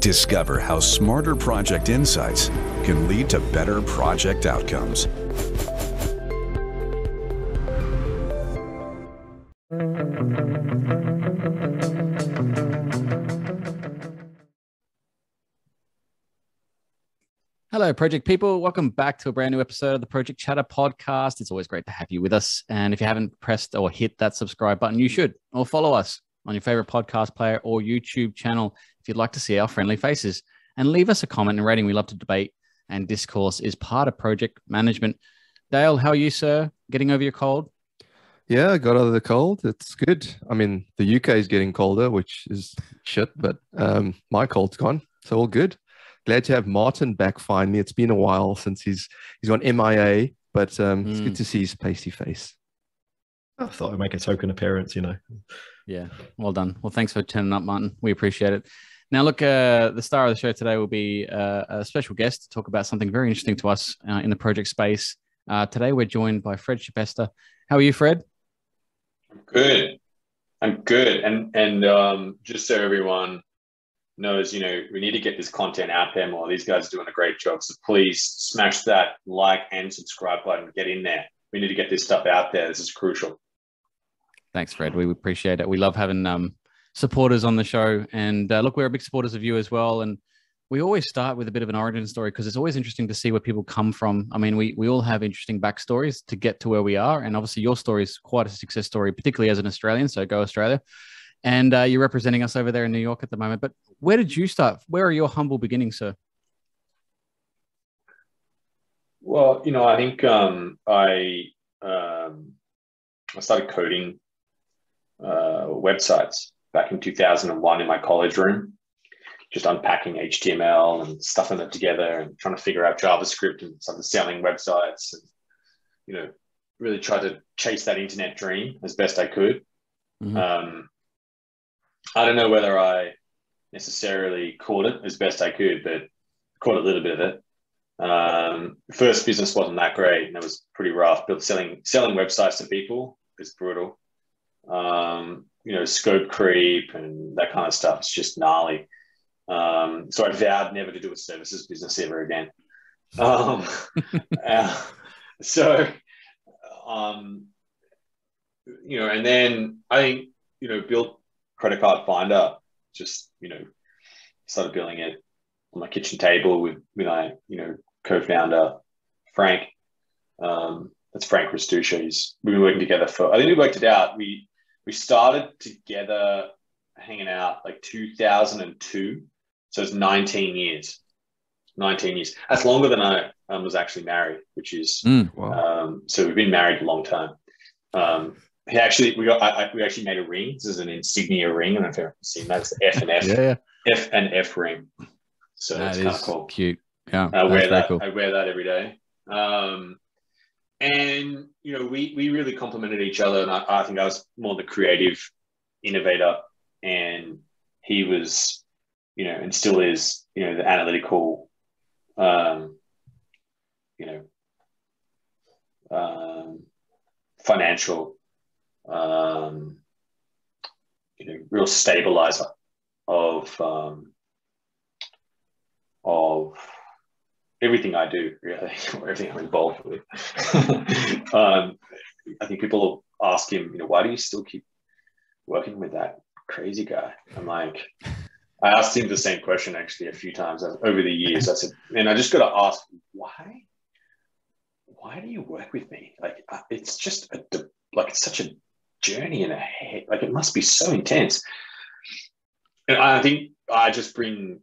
Discover how smarter project insights can lead to better project outcomes. Hello, project people. Welcome back to a brand new episode of the Project Chatter podcast. It's always great to have you with us. And if you haven't pressed or hit that subscribe button, you should, or follow us on your favorite podcast player or YouTube channel if you'd like to see our friendly faces. And leave us a comment and rating. We love to debate, and discourse is part of project management. Dale, how are you, sir? Getting over your cold? Yeah, I got out of the cold. It's good. I mean, the UK is getting colder, which is shit, but my cold's gone. So all good. Glad to have Martin back finally. It's been a while since he's gone MIA, but it's good to see his pasty face. I thought I'd make a token appearance, you know. Yeah, well done. Well, thanks for turning up, Martin. We appreciate it. Now, look, the star of the show today will be a special guest to talk about something very interesting to us in the project space. Today, we're joined by Fred Schebesta. How are you, Fred? I'm good. And just so everyone knows, you know, we need to get this content out there more. These guys are doing a great job. So please smash that like and subscribe button. Get in there. We need to get this stuff out there. This is crucial. Thanks, Fred. We appreciate it. We love having supporters on the show. And look, we're big supporters of you as well. And we always start with a bit of an origin story because it's always interesting to see where people come from. I mean, we all have interesting backstories to get to where we are. And obviously your story is quite a success story, particularly as an Australian. So go Australia. And you're representing us over there in New York at the moment. But where did you start? Where are your humble beginnings, sir? Well, you know, I think I started coding websites back in 2001 in my college room, just unpacking HTML and stuffing it together and trying to figure out JavaScript and started selling websites and, you know, really tried to chase that internet dream as best I could. Mm-hmm. I don't know whether I necessarily caught it as best I could, but caught a little bit of it. First business wasn't that great and it was pretty rough, but selling websites to people is brutal. You know, scope creep and that kind of stuff is just gnarly. So I vowed never to do a services business ever again. You know, and then I think, you know, built credit card finder, just, you know, started building it on my kitchen table with my, you know, co-founder, Frank. That's Frank Restuccia. We've been working together I think we worked it out. We started together hanging out like 2002. So it's 19 years. 19 years. That's longer than I was actually married, which is, wow. So we've been married a long time. We actually made a ring. This is an insignia ring. I don't know if you've seen that. It's the F and F. Yeah. F and F ring. So that it's kind of cool. Cute. Yeah. I wear that. Cool. I wear that every day. And you know, we really complemented each other. And I think I was more the creative innovator, and he was, you know, and still is, you know, the analytical, you know, financial, you know, real stabilizer of everything I do, really, or everything I'm involved with. I think people ask him, you know, why do you still keep working with that crazy guy? I'm like, I asked him the same question actually a few times over the years. I said, and I just got to ask, why do you work with me? Like, it's just it's such a journey in a head. Like, it must be so intense. And I think I just bring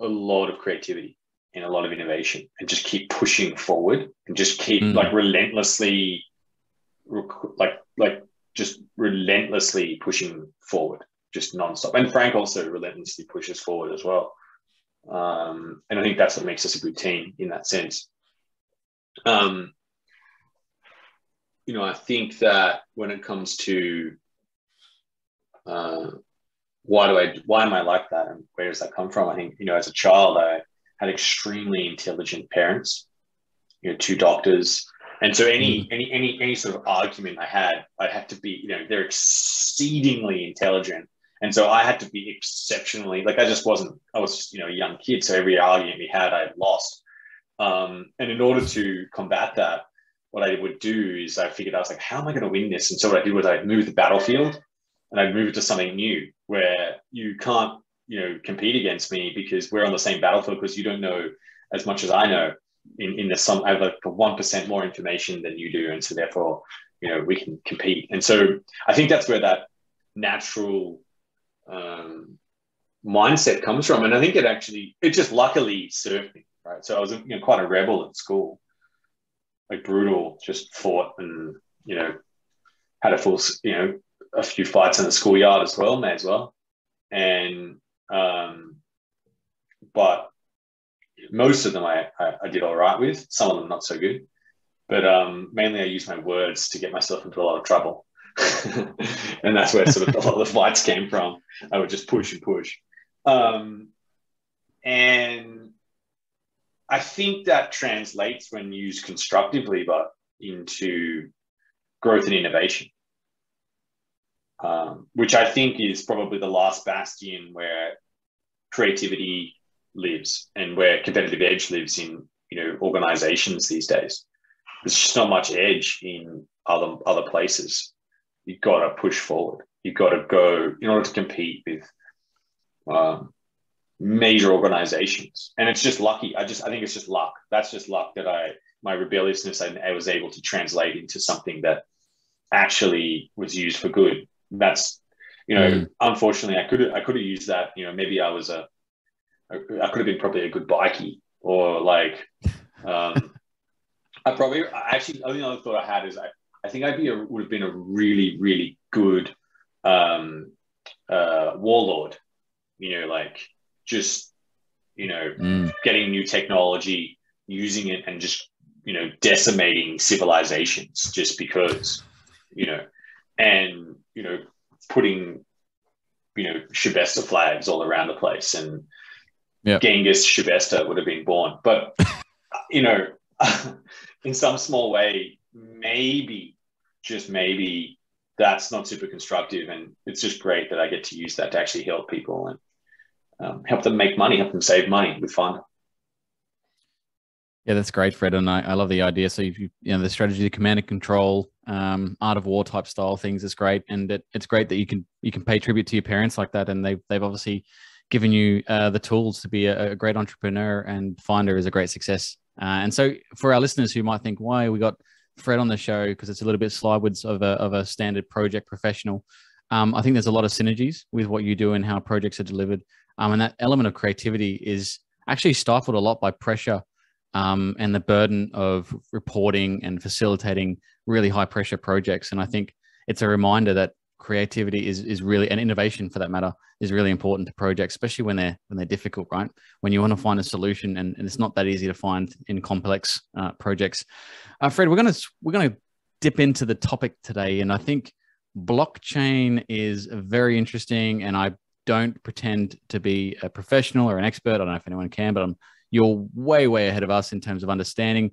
a lot of creativity and a lot of innovation and just keep pushing forward and just keep like relentlessly, just relentlessly pushing forward, just nonstop. And Frank also relentlessly pushes forward as well. And I think that's what makes us a good team in that sense. You know, I think that when it comes to why am I like that and where does that come from? I think, you know, as a child, I had extremely intelligent parents, you know, 2 doctors. And so any sort of argument I had, I'd have to be, you know, they're exceedingly intelligent And so I had to be exceptionally, like, I was just, a young kid. So every argument we had, I had lost. And in order to combat that, what I would do is I figured, I was like, how am I going to win this? And so what I did was I'd move the battlefield and I'd move it to something new where you can't, compete against me because we're on the same battlefield, because you don't know as much as I know. In the sum, I have like 1% more information than you do. And so therefore, we can compete. And so I think that's where that natural mindset comes from. And I think it just luckily served me, right? So I was quite a rebel at school, like brutal, just fought and, had a full, a few fights in the schoolyard as well, may as well. And, but most of them I did all right with, some of them not so good. But mainly I used my words to get myself into a lot of trouble. And that's where sort of a lot of the fights came from. I would just push and push. And I think that translates when used constructively, but into growth and innovation, which I think is probably the last bastion where creativity lives and where competitive edge lives in, organizations these days. There's just not much edge in other places. You've got to push forward. You've got to go in order to compete with major organizations. And it's just lucky. I think it's just luck. That's just luck that my rebelliousness, I was able to translate into something that actually was used for good. That's, unfortunately I could have used that, maybe I could have been probably a good bikie, or like, the only other thought I had is I think would have been a really, really good warlord, like just, getting new technology, using it and just, decimating civilizations just because, and, putting, Schebesta flags all around the place, and Genghis Schebesta would have been born. But, in some small way, maybe, just maybe, that's not super constructive. And it's just great that I get to use that to actually help people and help them make money, help them save money with fun. Yeah, that's great, Fred. And I love the idea. So the strategy, the command and control, art of war type style things is great. And it's great that you can pay tribute to your parents like that. And they've obviously given you the tools to be a great entrepreneur, and Finder is a great success. And so for our listeners who might think, why we got Fred on the show, because it's a little bit slidewards of a standard project professional. I think there's a lot of synergies with what you do and how projects are delivered. And that element of creativity is actually stifled a lot by pressure and the burden of reporting and facilitating really high pressure projects. And I think it's a reminder that creativity is really, and innovation for that matter, is really important to projects, especially when they're difficult, right? When you want to find a solution, and it's not that easy to find in complex projects. Fred, we're gonna dip into the topic today, and I think blockchain is very interesting. And I don't pretend to be a professional or an expert. I don't know if anyone can, but you're way ahead of us in terms of understanding.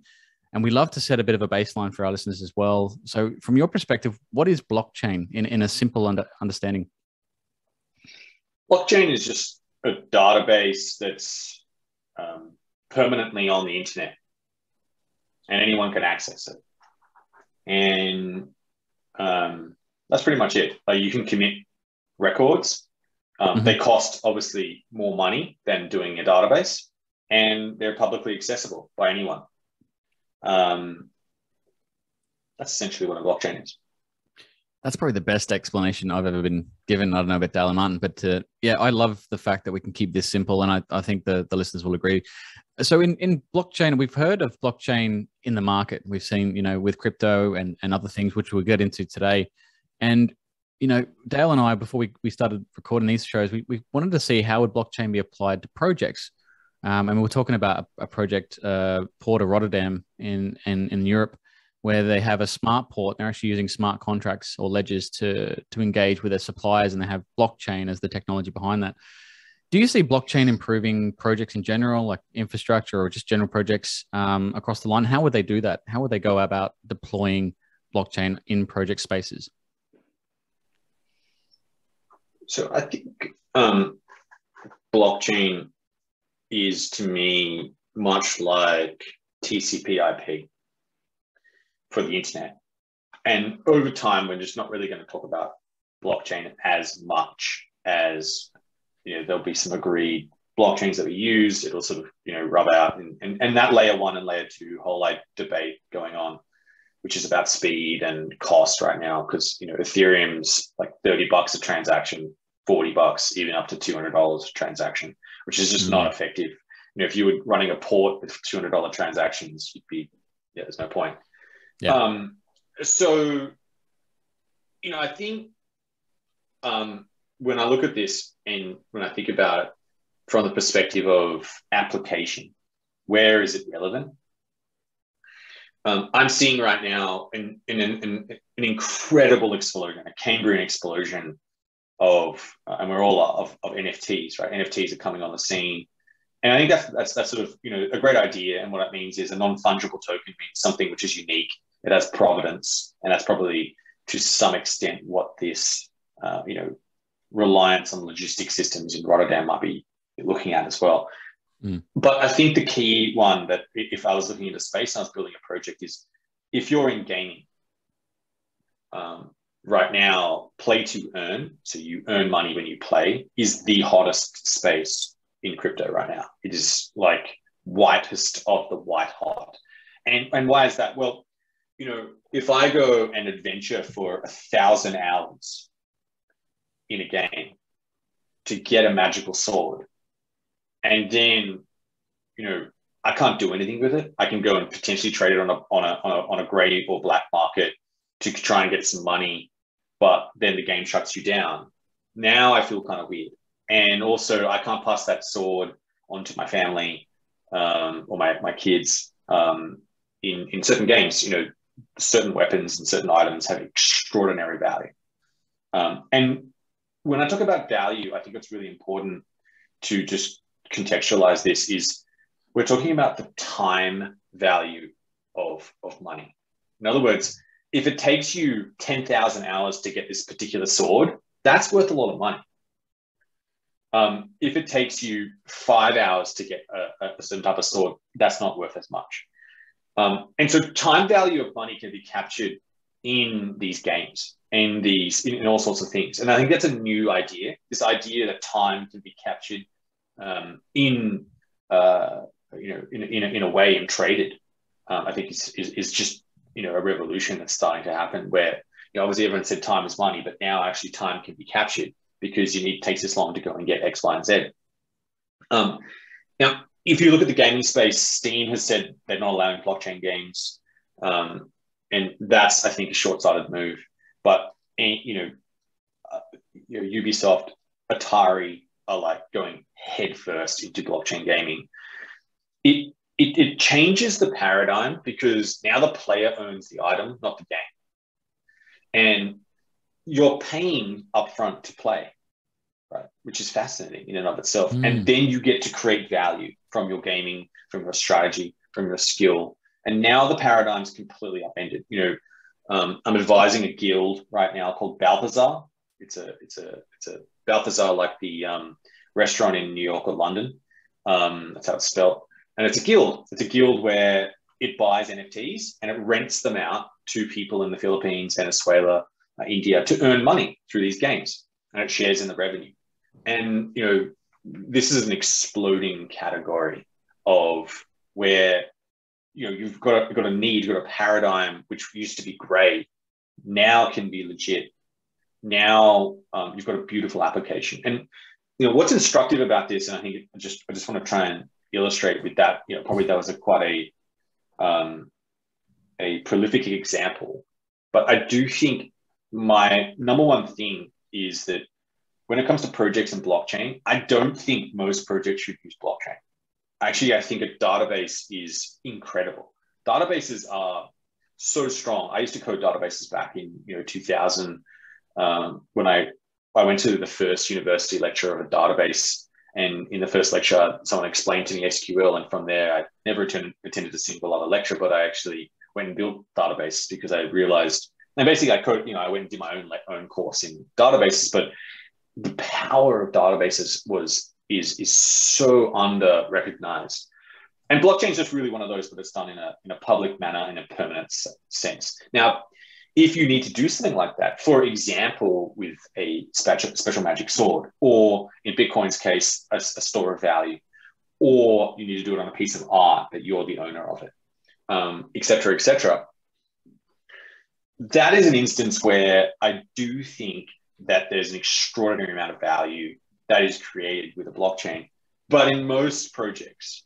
And we love to set a bit of a baseline for our listeners as well. So from your perspective, what is blockchain in a simple understanding? Blockchain is just a database that's permanently on the internet, and anyone can access it. And that's pretty much it. Like, you can commit records. They cost obviously more money than doing a database, and they're publicly accessible by anyone. That's essentially what a blockchain is. That's probably the best explanation I've ever been given. I don't know about Dale and Martin, but I love the fact that we can keep this simple, and I think the listeners will agree. So in blockchain, we've heard of blockchain in the market. We've seen, with crypto and other things, which we'll get into today. And, Dale and I, before we started recording these shows, we wanted to see how would blockchain be applied to projects. And we were talking about a project, Port of Rotterdam in Europe, where they have a smart port. They're actually using smart contracts or ledgers to engage with their suppliers, and they have blockchain as the technology behind that. Do you see blockchain improving projects in general, like infrastructure or just general projects across the line? How would they do that? How would they go about deploying blockchain in project spaces? So I think blockchain is, to me, much like TCP/IP for the internet. And over time, we're just not really going to talk about blockchain as much as, there'll be some agreed blockchains that we use. It'll sort of, rub out, and that layer one and layer two whole debate going on, which is about speed and cost right now, because, Ethereum's like $30 a transaction, $40, even up to $200 a transaction, which is just not effective. If you were running a port with $200 transactions, you'd be, there's no point. Yeah. So, I think when I look at this and when I think about it from the perspective of application, where is it relevant? I'm seeing right now an incredible explosion, a Cambrian explosion of, and we're all of NFTs, right? NFTs are coming on the scene. And I think that's sort of, a great idea. And what it means is a non-fungible token means something which is unique. It has provenance, and that's probably to some extent what this, reliance on logistics systems in Rotterdam might be looking at as well. But I think the key one that, if I was looking into space and I was building a project, is if you're in gaming, right now, play to earn, so you earn money when you play, is the hottest space in crypto right now. It is like whitest of the white hot. And why is that? Well, if I go and adventure for 1,000 hours in a game to get a magical sword, and then, I can't do anything with it. I can go and potentially trade it on a gray or black market to try and get some money, but then the game shuts you down. Now I feel kind of weird. And also, I can't pass that sword onto my family or my kids. In certain games, certain weapons and certain items have extraordinary value. And when I talk about value, I think it's really important to just contextualize this. Is we're talking about the time value of money. In other words, if it takes you 10,000 hours to get this particular sword, that's worth a lot of money. If it takes you 5 hours to get a certain type of sword, that's not worth as much. And so time value of money can be captured in these games and in all sorts of things. And I think that's a new idea, this idea that time can be captured in a way and traded. I think is just, a revolution that's starting to happen where, obviously everyone said time is money, but now actually time can be captured because it takes this long to go and get X, Y, and Z. Now, if you look at the gaming space, Steam has said they're not allowing blockchain games. And that's, I think, a short-sighted move. But, Ubisoft, Atari are like going headfirst into blockchain gaming. It changes the paradigm because now the player owns the item, not the game. And you're paying upfront to play, right? Which is fascinating in and of itself. And then you get to create value from your gaming, from your strategy, from your skill. And now the paradigm's completely upended. I'm advising a guild right now called Balthazar. It's a Balthazar, like the restaurant in New York or London. That's how it's spelled. And it's a guild. It's a guild where it buys NFTs and it rents them out to people in the Philippines, Venezuela, India to earn money through these games. And it shares in the revenue. And, this is an exploding category of where, you've got a paradigm which used to be gray, now can be legit. Now you've got a beautiful application. And, what's instructive about this, and I think I just want to try and illustrate with that, probably that was quite a prolific example. But I do think my number one thing is that when it comes to projects and blockchain, I don't think most projects should use blockchain. Actually, I think a database is incredible. Databases are so strong. I used to code databases back in 2000 when I went to the first university lecture of a database. And in the first lecture, someone explained to me SQL. And from there, I never attended a single other lecture, but I actually went and built databases because I realized, and basically I went and did my own course in databases. But the power of databases is so under recognized. And blockchain is just really one of those, but it's done in a public manner, in a permanent sense. Now, if you need to do something like that, for example, with a special magic sword, or in Bitcoin's case, a store of value, or you need to do it on a piece of art that you're the owner of it, et cetera, et cetera. That is an instance where I do think that there's an extraordinary amount of value that is created with a blockchain. But in most projects,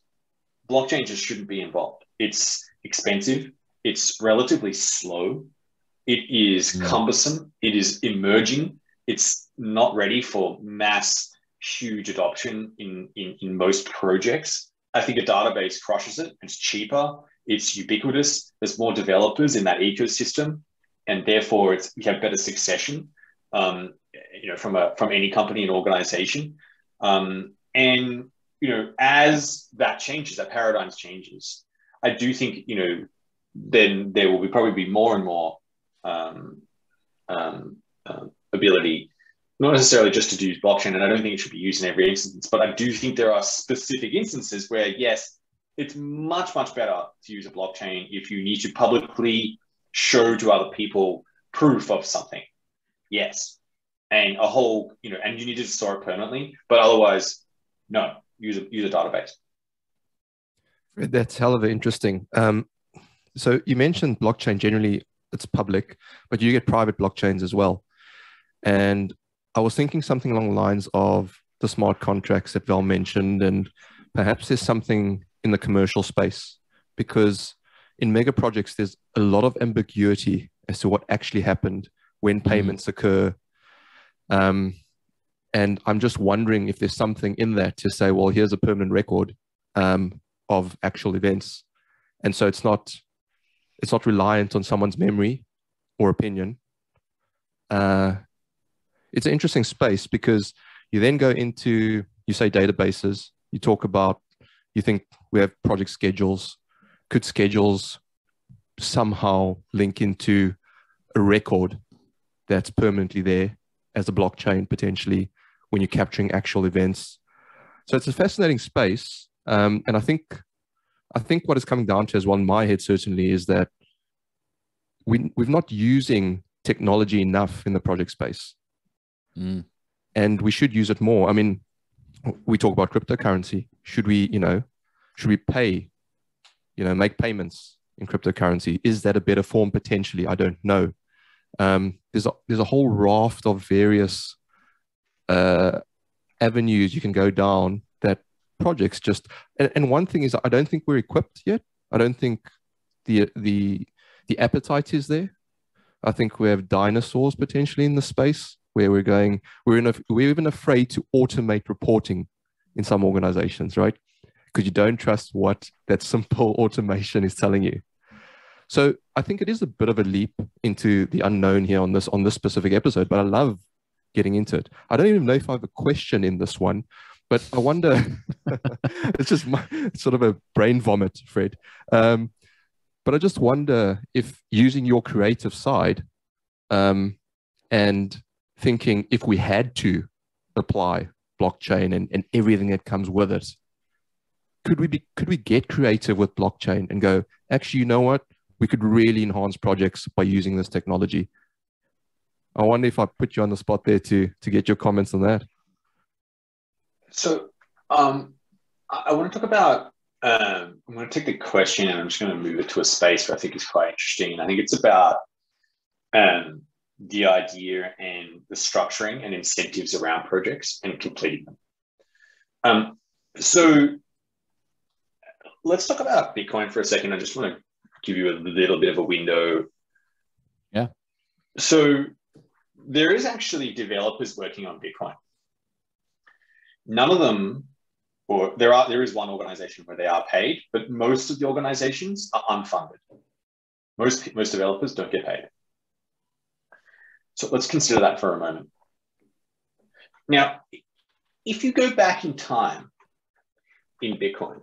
blockchain just shouldn't be involved. It's expensive. It's relatively slow. It is cumbersome. It is emerging. It's not ready for mass, huge adoption in most projects. I think a database crushes it. It's cheaper. It's ubiquitous. There's more developers in that ecosystem, and therefore you have better succession. From any company and organization, and as that changes, that paradigm changes, I do think then there will probably be more and more ability, not necessarily just to do blockchain, and I don't think it should be used in every instance, but I do think there are specific instances where, yes, it's much, much better to use a blockchain if you need to publicly show to other people proof of something. Yes. And and you need to store it permanently, but otherwise, no, use a database. That's hell of interesting. So you mentioned blockchain, generally it's public, but you get private blockchains as well. And I was thinking something along the lines of the smart contracts that Val mentioned, and perhaps there's something in the commercial space, because in mega projects, there's a lot of ambiguity as to what actually happened, when payments occur. And I'm just wondering if there's something in that to say, well, here's a permanent record of actual events. And so it's not reliant on someone's memory or opinion. It's an interesting space, because you then go into, you say databases, you talk about, you think we have project schedules. Could schedules somehow link into a record that's permanently there as a blockchain, potentially, when you're capturing actual events? So it's a fascinating space. And I think what is coming down to as well in my head, certainly, is that we're not using technology enough in the project space. And we should use it more. I mean, we talk about cryptocurrency. Should we pay, make payments in cryptocurrency? Is that a better form potentially? I don't know. There's a whole raft of various avenues you can go down that projects just, and one thing is, I don't think we're equipped yet. I don't think the appetite is there. I think we have dinosaurs potentially in the space where we're even afraid to automate reporting in some organizations, right? Because you don't trust what that simple automation is telling you. So I think it is a bit of a leap into the unknown here on this specific episode, but I love getting into it. I don't even know if I have a question in this one, but I wonder, it's just sort of a brain vomit, Fred. But I just wonder if, using your creative side and thinking, if we had to apply blockchain and everything that comes with it, could we get creative with blockchain and go, actually, you know what? We could really enhance projects by using this technology. I wonder if I put you on the spot there to get your comments on that. So I want to talk about, I'm going to take the question and I'm just going to move it to a space where I think is quite interesting. And I think it's about the idea and the structuring and incentives around projects and completing them. So let's talk about Bitcoin for a second. I just want to give you a little bit of a window. Yeah. So there is actually developers working on Bitcoin. None of them, or there is one organization where they are paid, but most of the organizations are unfunded. Most developers don't get paid. So let's consider that for a moment. Now, if you go back in time in Bitcoin,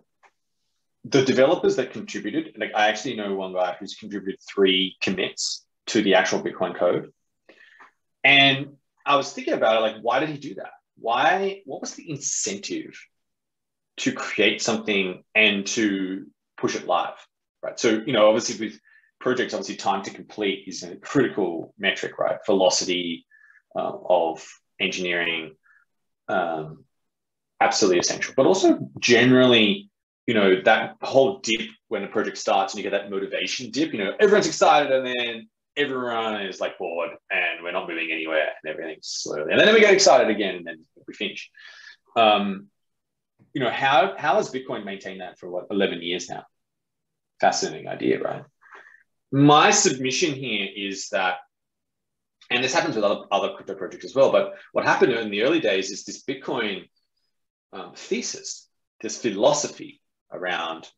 the developers that contributed, like I actually know one guy who's contributed 3 commits to the actual Bitcoin code. And I was thinking about it, like, why did he do that? What was the incentive to create something and to push it live, right? So, obviously with projects, obviously time to complete is a critical metric, right? Velocity of engineering, absolutely essential. But also generally, that whole dip when a project starts and you get that motivation dip, everyone's excited and then everyone is like bored and we're not moving anywhere and everything's slowly. And then we get excited again and then we finish. How has Bitcoin maintained that for 11 years now? Fascinating idea, right? My submission here is that, and this happens with other crypto projects as well, but what happened in the early days is this Bitcoin thesis, this philosophy around,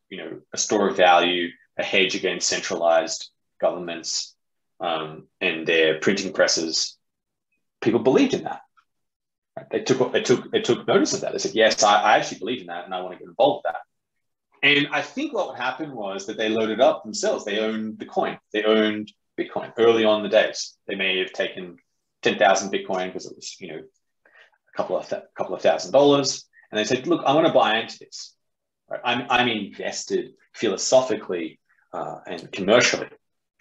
a store of value, a hedge against centralized governments and their printing presses. People believed in that. Right? They took notice of that. They said, yes, I actually believe in that and I want to get involved with that. And I think what happened was that they loaded up themselves. They owned the coin. They owned Bitcoin early on in the days. They may have taken 10,000 Bitcoin because it was, a couple of $1,000s. And they said, look, I want to buy into this. Right? I'm invested philosophically and commercially.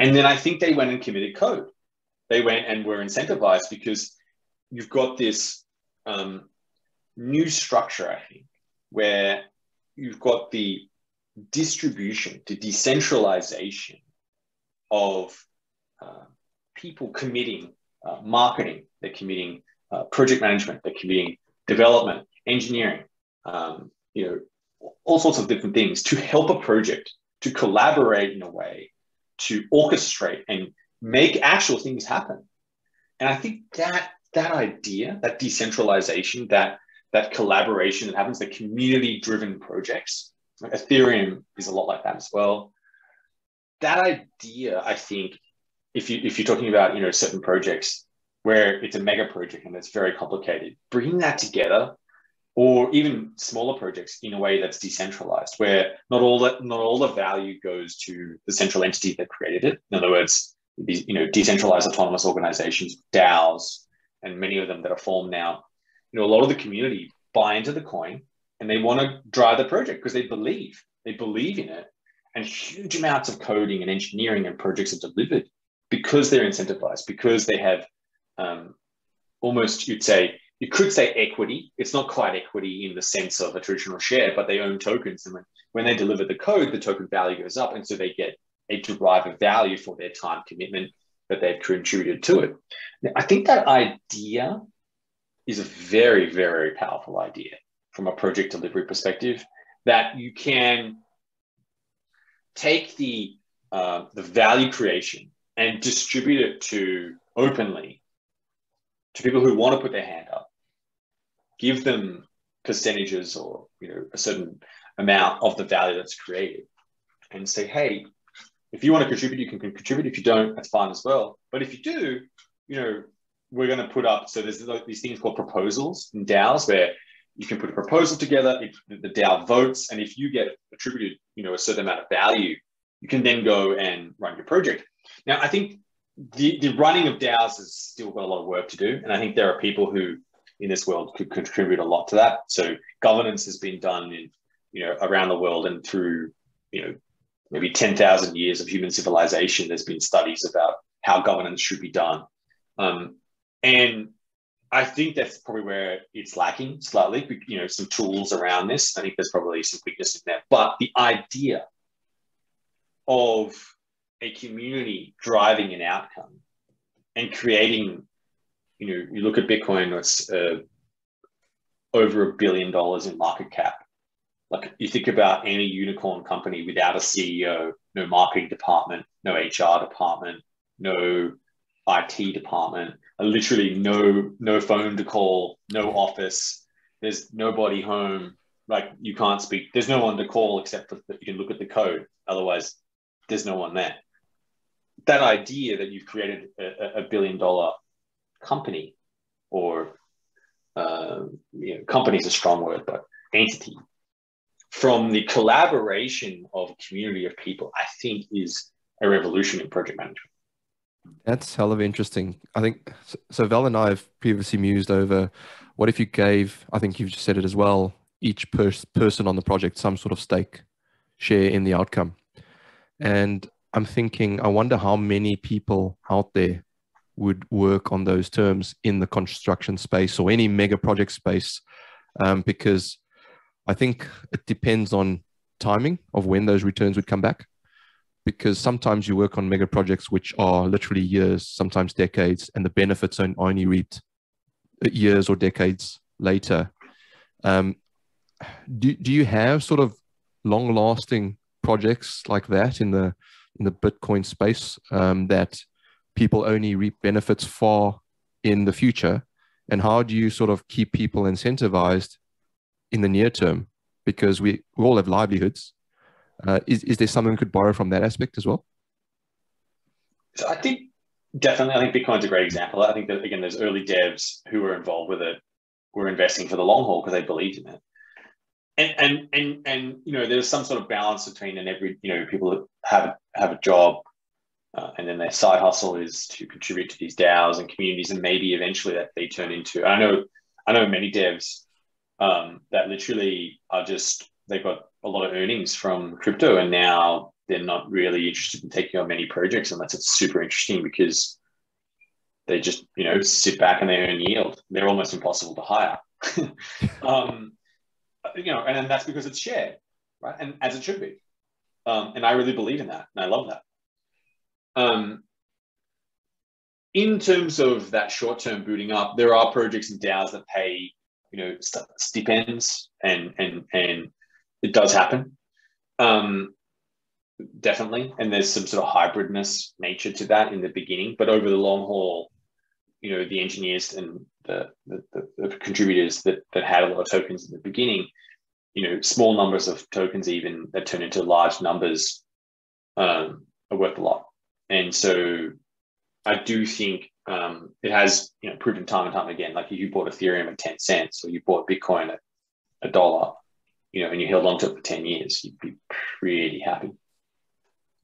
And then I think they went and committed code. They went and were incentivized because you've got this new structure, I think, where you've got the distribution, the decentralization of people committing marketing, they're committing project management, they're committing development, engineering, all sorts of different things to help a project, to collaborate in a way, to orchestrate and make actual things happen. And I think that idea, that decentralization, that collaboration that happens, the community-driven projects, like Ethereum is a lot like that as well. That idea, I think, if you're talking about certain projects where it's a mega project and it's very complicated, bringing that together, or even smaller projects in a way that's decentralized, where not all the value goes to the central entity that created it. In other words, these decentralized autonomous organizations, DAOs, and many of them that are formed now. A lot of the community buy into the coin and they want to drive the project because they believe in it, and huge amounts of coding and engineering and projects are delivered because they're incentivized, because they have almost, you could say equity. It's not quite equity in the sense of a traditional share, but they own tokens. And when they deliver the code, the token value goes up. And so they get a derivative value for their time commitment that they've contributed to it. Now, I think that idea is a very, very powerful idea from a project delivery perspective, that you can take the value creation and distribute it openly to people who want to put their hand up, give them percentages or a certain amount of the value that's created, and say, hey, if you want to contribute, you can contribute. If you don't, that's fine as well. But if you do, we're going to put up, so there's these things called proposals in DAOs where you can put a proposal together, if the DAO votes, and if you get attributed, a certain amount of value, you can then go and run your project. Now, I think the running of DAOs has still got a lot of work to do. And I think there are people who in this world could contribute a lot to that. So governance has been done around the world, and through, maybe 10,000 years of human civilization, there's been studies about how governance should be done. And I think that's probably where it's lacking slightly, some tools around this. I think there's probably some weakness in there, but the idea of a community driving an outcome and creating, you look at Bitcoin, it's over $1 billion in market cap. Like, you think about any unicorn company without a CEO, no marketing department, no HR department, no IT department, literally no phone to call, no office, there's nobody home, like you can't speak, there's no one to call except for you can look at the code, otherwise there's no one there. That idea that you've created a $1 billion company, or company is a strong word, but entity, from the collaboration of a community of people, I think is a revolution in project management. That's hell of interesting. I think so. Val and I have previously mused over what if you gave, I think you've just said it as well, each person on the project some sort of stake, share in the outcome. And I'm thinking, I wonder how many people out there would work on those terms in the construction space or any mega project space, because I think it depends on timing of when those returns would come back. Because sometimes you work on mega projects which are literally years, sometimes decades, and the benefits are only reaped years or decades later. Do you have sort of long-lasting projects like that in the Bitcoin space, that people only reap benefits far in the future? And how do you sort of keep people incentivized in the near term? Because we all have livelihoods. Is there something we could borrow from that aspect as well? So I think definitely, I think Bitcoin's a great example. I think that, again, there's early devs who were involved with it, were investing for the long haul because they believed in it. And you know, there's some sort of balance between, and every, you know, people that have a job, and then their side hustle is to contribute to these DAOs and communities, and maybe eventually that they turn into. I know many devs that literally are just, they've got a lot of earnings from crypto, and now they're not really interested in taking on many projects unless it's super interesting, because they just, you know, sit back and they earn yield. They're almost impossible to hire. You know, and that's because it's shared, right? And as it should be. And I really believe in that, and I love that. In terms of that short-term booting up, there are projects and DAOs that pay, you know, stipends, and it does happen, definitely. And there's some sort of hybridness nature to that in the beginning, but over the long haul, you know, the engineers and the contributors that had a lot of tokens in the beginning, you know, small numbers of tokens even that turn into large numbers are worth a lot. And so I do think it has, you know, proven time and time again, like if you bought Ethereum at 10 cents or you bought Bitcoin at $1, you know, and you held on to it for 10 years, you'd be pretty happy.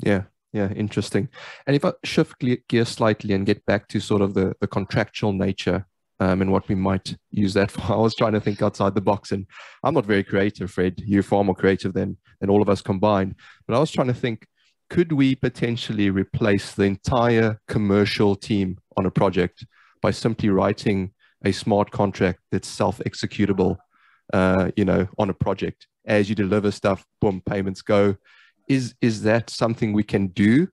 Yeah, interesting. And if I shift gear slightly and get back to sort of the contractual nature, and what we might use that for. I was trying to think outside the box, and I'm not very creative, Fred. You're far more creative than all of us combined. But I was trying to think, could we potentially replace the entire commercial team on a project by simply writing a smart contract that's self-executable, you know, on a project? As you deliver stuff, boom, payments go. Is that something we can do,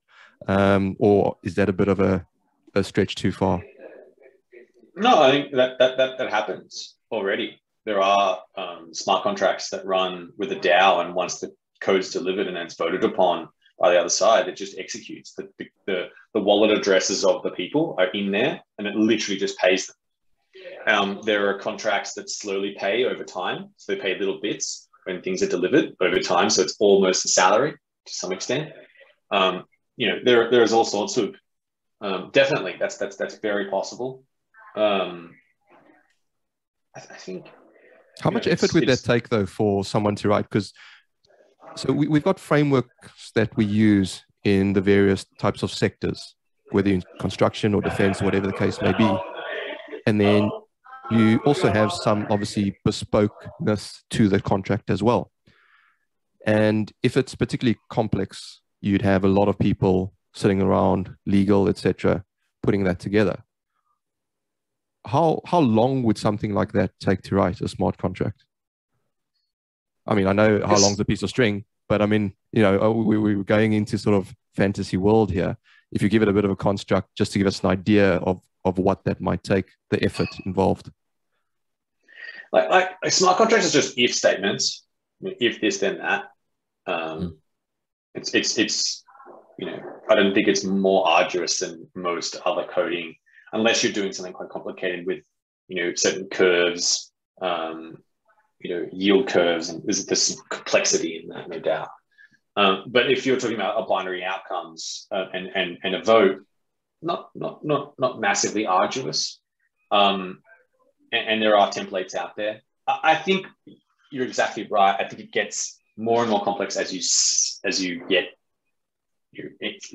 or is that a bit of a stretch too far? No, I think that happens already. There are smart contracts that run with a DAO, and once the code's delivered and it's voted upon by the other side, it just executes. The wallet addresses of the people are in there, and it literally just pays them. There are contracts that slowly pay over time, so they pay little bits when things are delivered over time, so it's almost a salary to some extent. You know, there's all sorts of definitely that's very possible. I think. How much effort would that take, though, for someone to write? Because so we've got frameworks that we use in the various types of sectors, whether in construction or defense, whatever the case may be. And then you also have some, obviously, bespokeness to the contract as well. And if it's particularly complex, you'd have a lot of people sitting around, legal, etc., putting that together. How long would something like that take to write a smart contract? I mean, I know how long's a piece of string, but I mean, you know, we're going into sort of fantasy world here. If you give it a bit of a construct, just to give us an idea of what that might take, the effort involved. Like a smart contract is just if statements, if this, then that. It's you know, I don't think it's more arduous than most other coding, unless you're doing something quite complicated with, you know, certain curves, you know, yield curves, and there's some complexity in that, no doubt. But if you're talking about a binary outcomes and a vote, not massively arduous. And there are templates out there. I think you're exactly right. I think it gets more and more complex as you get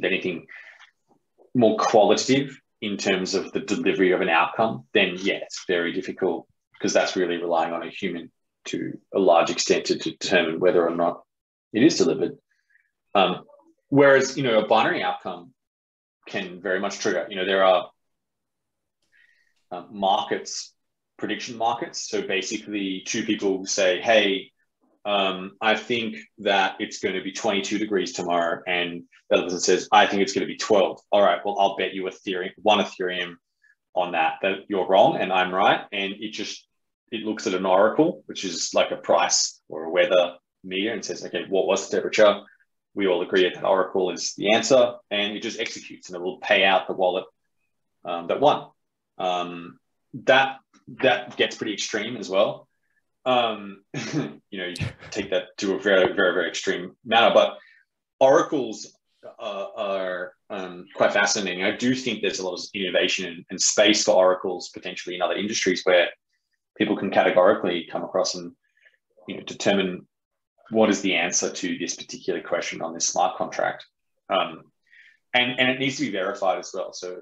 anything more qualitative in terms of the delivery of an outcome, then yeah, it's very difficult, because that's really relying on a human to a large extent to determine whether or not it is delivered. Whereas, a binary outcome can very much trigger, there are markets, prediction markets. So basically two people say, hey, I think that it's going to be 22 degrees tomorrow. And the other person says, I think it's going to be 12. All right, well, I'll bet you one Ethereum on that you're wrong and I'm right. And it looks at an oracle, which is like a price or a weather meter, and says, okay, what was the temperature? We all agree that oracle is the answer, and it just executes, and it will pay out the wallet that won. That gets pretty extreme as well. You take that to a very, very, very extreme manner, but oracles are quite fascinating. I do think there's a lot of innovation and space for oracles potentially in other industries where people can categorically come across and determine what is the answer to this particular question on this smart contract, and it needs to be verified as well. So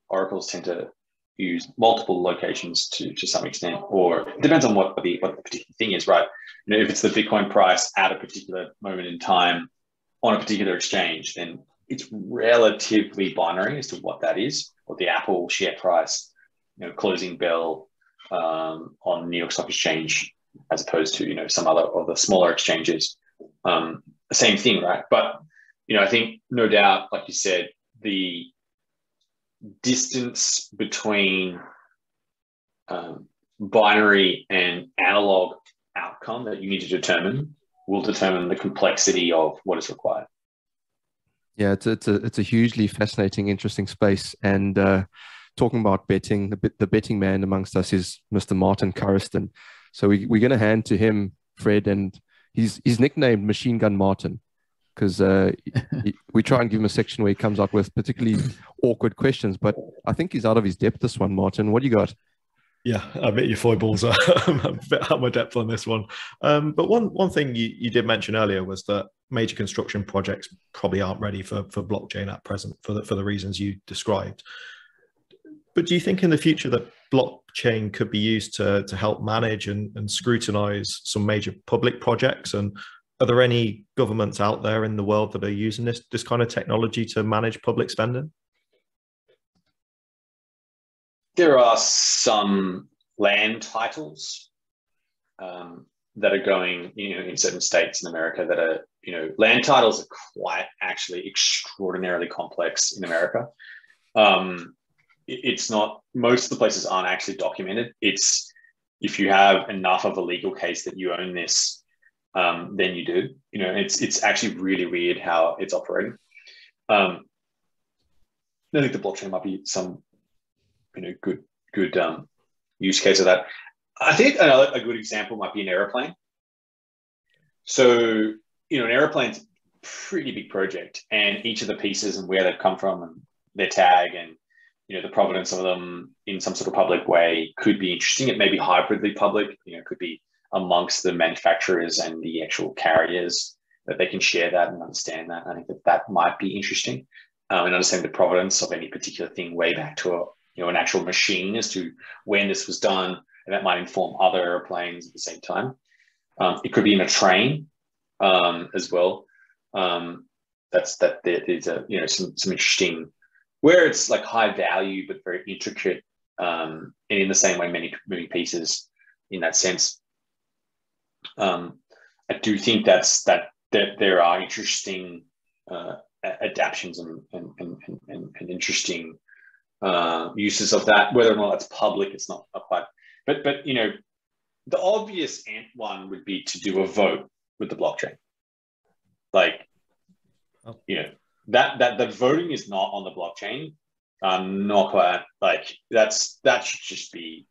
oracles tend to use multiple locations to some extent, or it depends on what the particular thing is, right? If it's the Bitcoin price at a particular moment in time on a particular exchange, then it's relatively binary as to what that is, or the Apple share price, closing bell on New York Stock Exchange, as opposed to some other of the smaller exchanges. Same thing, right? But I think no doubt, like you said, the distance between binary and analog outcome that you need to determine will determine the complexity of what is required. Yeah, it's a hugely fascinating, interesting space. And talking about betting, the betting man amongst us is Mr. Martin Curriston. So we're going to hand to him, Fred, and he's nicknamed Machine Gun Martin, because we try and give him a section where he comes out with particularly awkward questions, but I think he's out of his depth this one. Martin, what do you got? Yeah, I bet your foibles are a bit out of my depth on this one. But one thing you did mention earlier was that major construction projects probably aren't ready for blockchain at present for the reasons you described. But do you think in the future that blockchain could be used to help manage and scrutinize some major public projects? And are there any governments out there in the world that are using this kind of technology to manage public spending? There are some land titles that are going, in certain states in America that are, land titles are quite actually extraordinarily complex in America. It's not, most of the places aren't actually documented. It's, if you have enough of a legal case that you own this, then you do. It's actually really weird how it's operating. I think the blockchain might be some good use case of that. I think a good example might be an airplane. So, an airplane's a pretty big project, and each of the pieces and where they've come from and their tag and, the provenance of them in some sort of public way could be interesting. It may be hybridly public, it could be amongst the manufacturers and the actual carriers that they can share that and understand that. I think that might be interesting, and understand the provenance of any particular thing way back to an actual machine as to when this was done, and that might inform other airplanes at the same time. It could be in a train as well. There's some interesting, where it's like high value but very intricate, and in the same way many moving pieces in that sense. I do think that there are interesting adaptions and interesting uses of that. Whether or not that's public, it's not quite. But the obvious one would be to do a vote with the blockchain. Like, that the voting is not on the blockchain. Not quite. Like that should just be,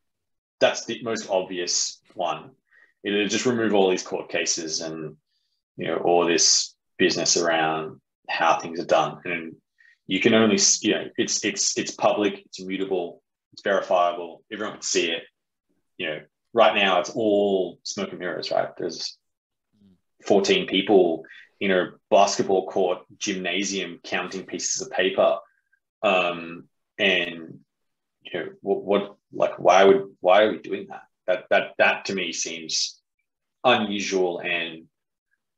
that's the most obvious one. It'll just remove all these court cases and all this business around how things are done. And you can only, it's public, it's immutable, it's verifiable, everyone can see it. Right now it's all smoke and mirrors, right? There's 14 people in a basketball court gymnasium counting pieces of paper And why are we doing that? That to me seems unusual and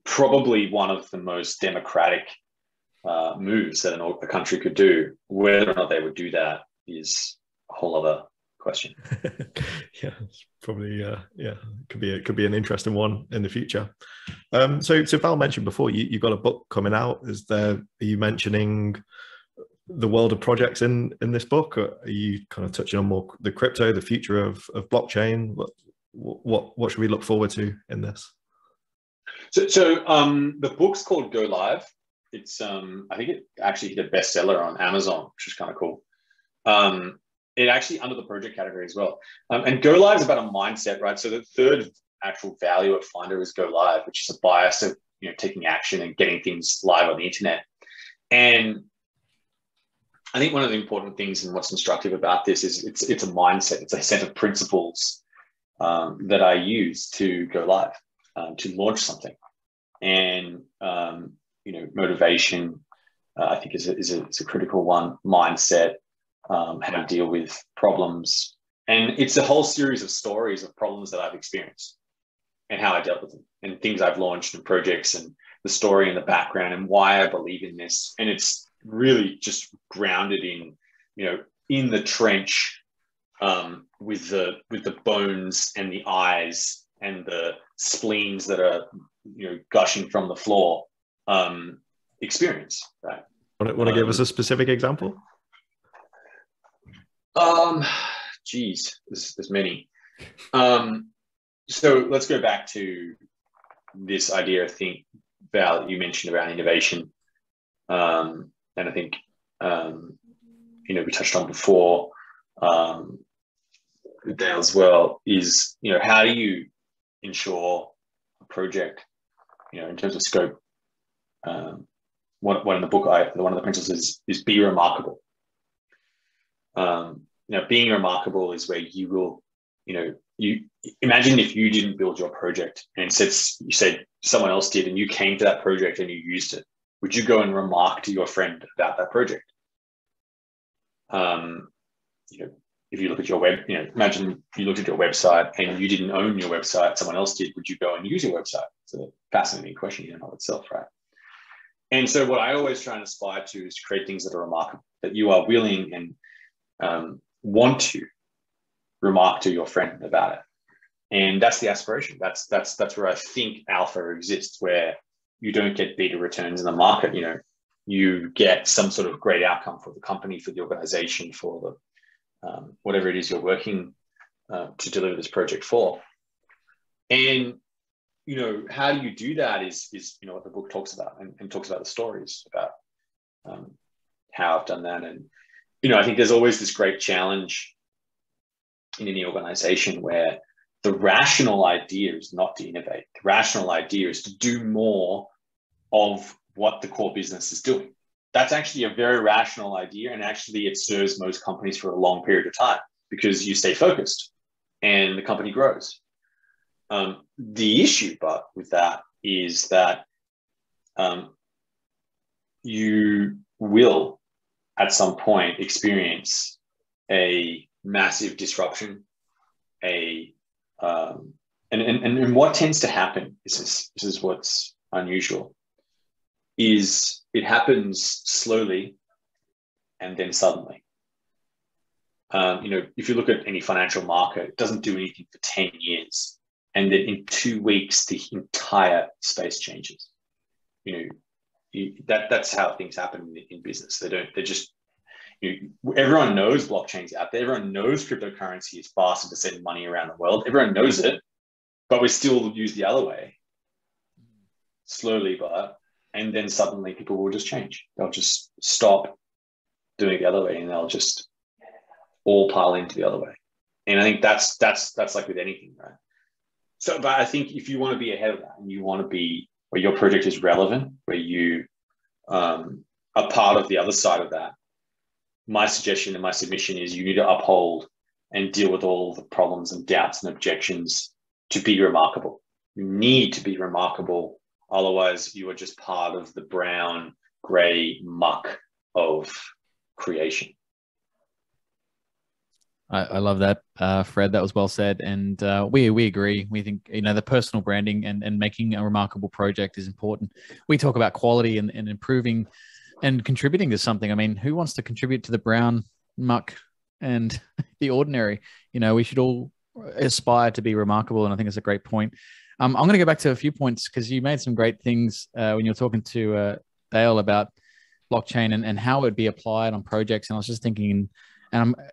probably one of the most democratic moves that a country could do. Whether or not they would do that is a whole other question. Yeah, it's probably could be an interesting one in the future. So Val mentioned before you've got a book coming out. Are you mentioning the world of projects in this book? Or are you kind of touching on more the crypto, the future of blockchain? What should we look forward to in this? So the book's called Go Live. It's I think it actually hit a bestseller on Amazon, which is kind of cool. It actually under the project category as well. And Go Live is about a mindset, right? So the third actual value at Finder is Go Live, which is a bias of taking action and getting things live on the internet. And I think one of the important things and what's instructive about this is it's a mindset. It's a set of principles that I use to go live, to launch something. And motivation, I think is a critical one. Mindset, how to deal with problems, and it's a whole series of stories of problems that I've experienced and how I dealt with them, and things I've launched and projects, and the story and the background and why I believe in this. And it's really just grounded in in the trench, with the bones and the eyes and the spleens that are gushing from the floor experience, right? Want to give us a specific example? There's many. So let's go back to this idea, I think, Val, you mentioned around innovation. And I think, we touched on before, Dale as well, is, how do you ensure a project, in terms of scope? One in the book, one of the principles is be remarkable. Being remarkable is where you will, you imagine if you didn't build your project and instead you said someone else did, and you came to that project and you used it, would you go and remark to your friend about that project? If you look at your imagine you looked at your website and you didn't own your website, someone else did, would you go and use your website? It's a fascinating question in and of itself, right? And so what I always try and aspire to is to create things that are remarkable, that you are willing and want to remark to your friend about it. And that's the aspiration. That's where I think alpha exists, where you don't get beta returns in the market. You get some sort of great outcome for the company, for the organization, for the whatever it is you're working to deliver this project for. And how do you do that is what the book talks about, and talks about the stories about how I've done that. And I think there's always this great challenge in any organization where the rational idea is not to innovate. The rational idea is to do more of what the core business is doing. That's actually a very rational idea, and actually it serves most companies for a long period of time because you stay focused and the company grows. The issue, but with that, is that you will at some point experience a massive disruption. And what tends to happen, this is what's unusual, is it happens slowly and then suddenly. If you look at any financial market, it doesn't do anything for 10 years. And then in 2 weeks, the entire space changes. That's how things happen in business. Everyone knows blockchain's out there. Everyone knows cryptocurrency is faster to send money around the world. Everyone knows it, but we still use the other way. Slowly, and then suddenly people will just change. They'll just stop doing it the other way, and they'll just all pile into the other way. And I think that's like with anything, right? So, but I think if you want to be ahead of that, and you want to be where your project is relevant, where you are part of the other side of that, my suggestion and my submission is you need to uphold and deal with all the problems and doubts and objections to be remarkable. You need to be remarkable. Otherwise, you are just part of the brown, gray muck of creation. I love that, Fred. That was well said, and we agree. We think, you know, the personal branding and making a remarkable project is important. We talk about quality and improving and contributing to something. I mean, who wants to contribute to the brown muck and the ordinary? You know, we should all aspire to be remarkable, and I think it's a great point. I'm going to go back to a few points because you made some great things when you were talking to Dale about blockchain and how it would be applied on projects. And I was just thinking,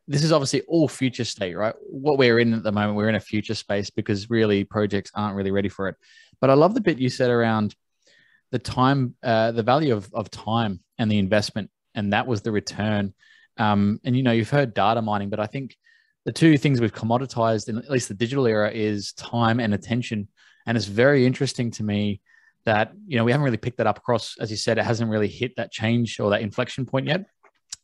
this is obviously all future state, right? What we're in at the moment, we're in a future space because really projects aren't really ready for it. But I love the bit you said around the time, the value of time and the investment, and that was the return. And, you know, you've heard data mining, but I think the two things we've commoditized in at least the digital era is time and attention. And it's very interesting to me that, you know, we haven't really picked that up across, as you said, it hasn't really hit that change or that inflection point yet,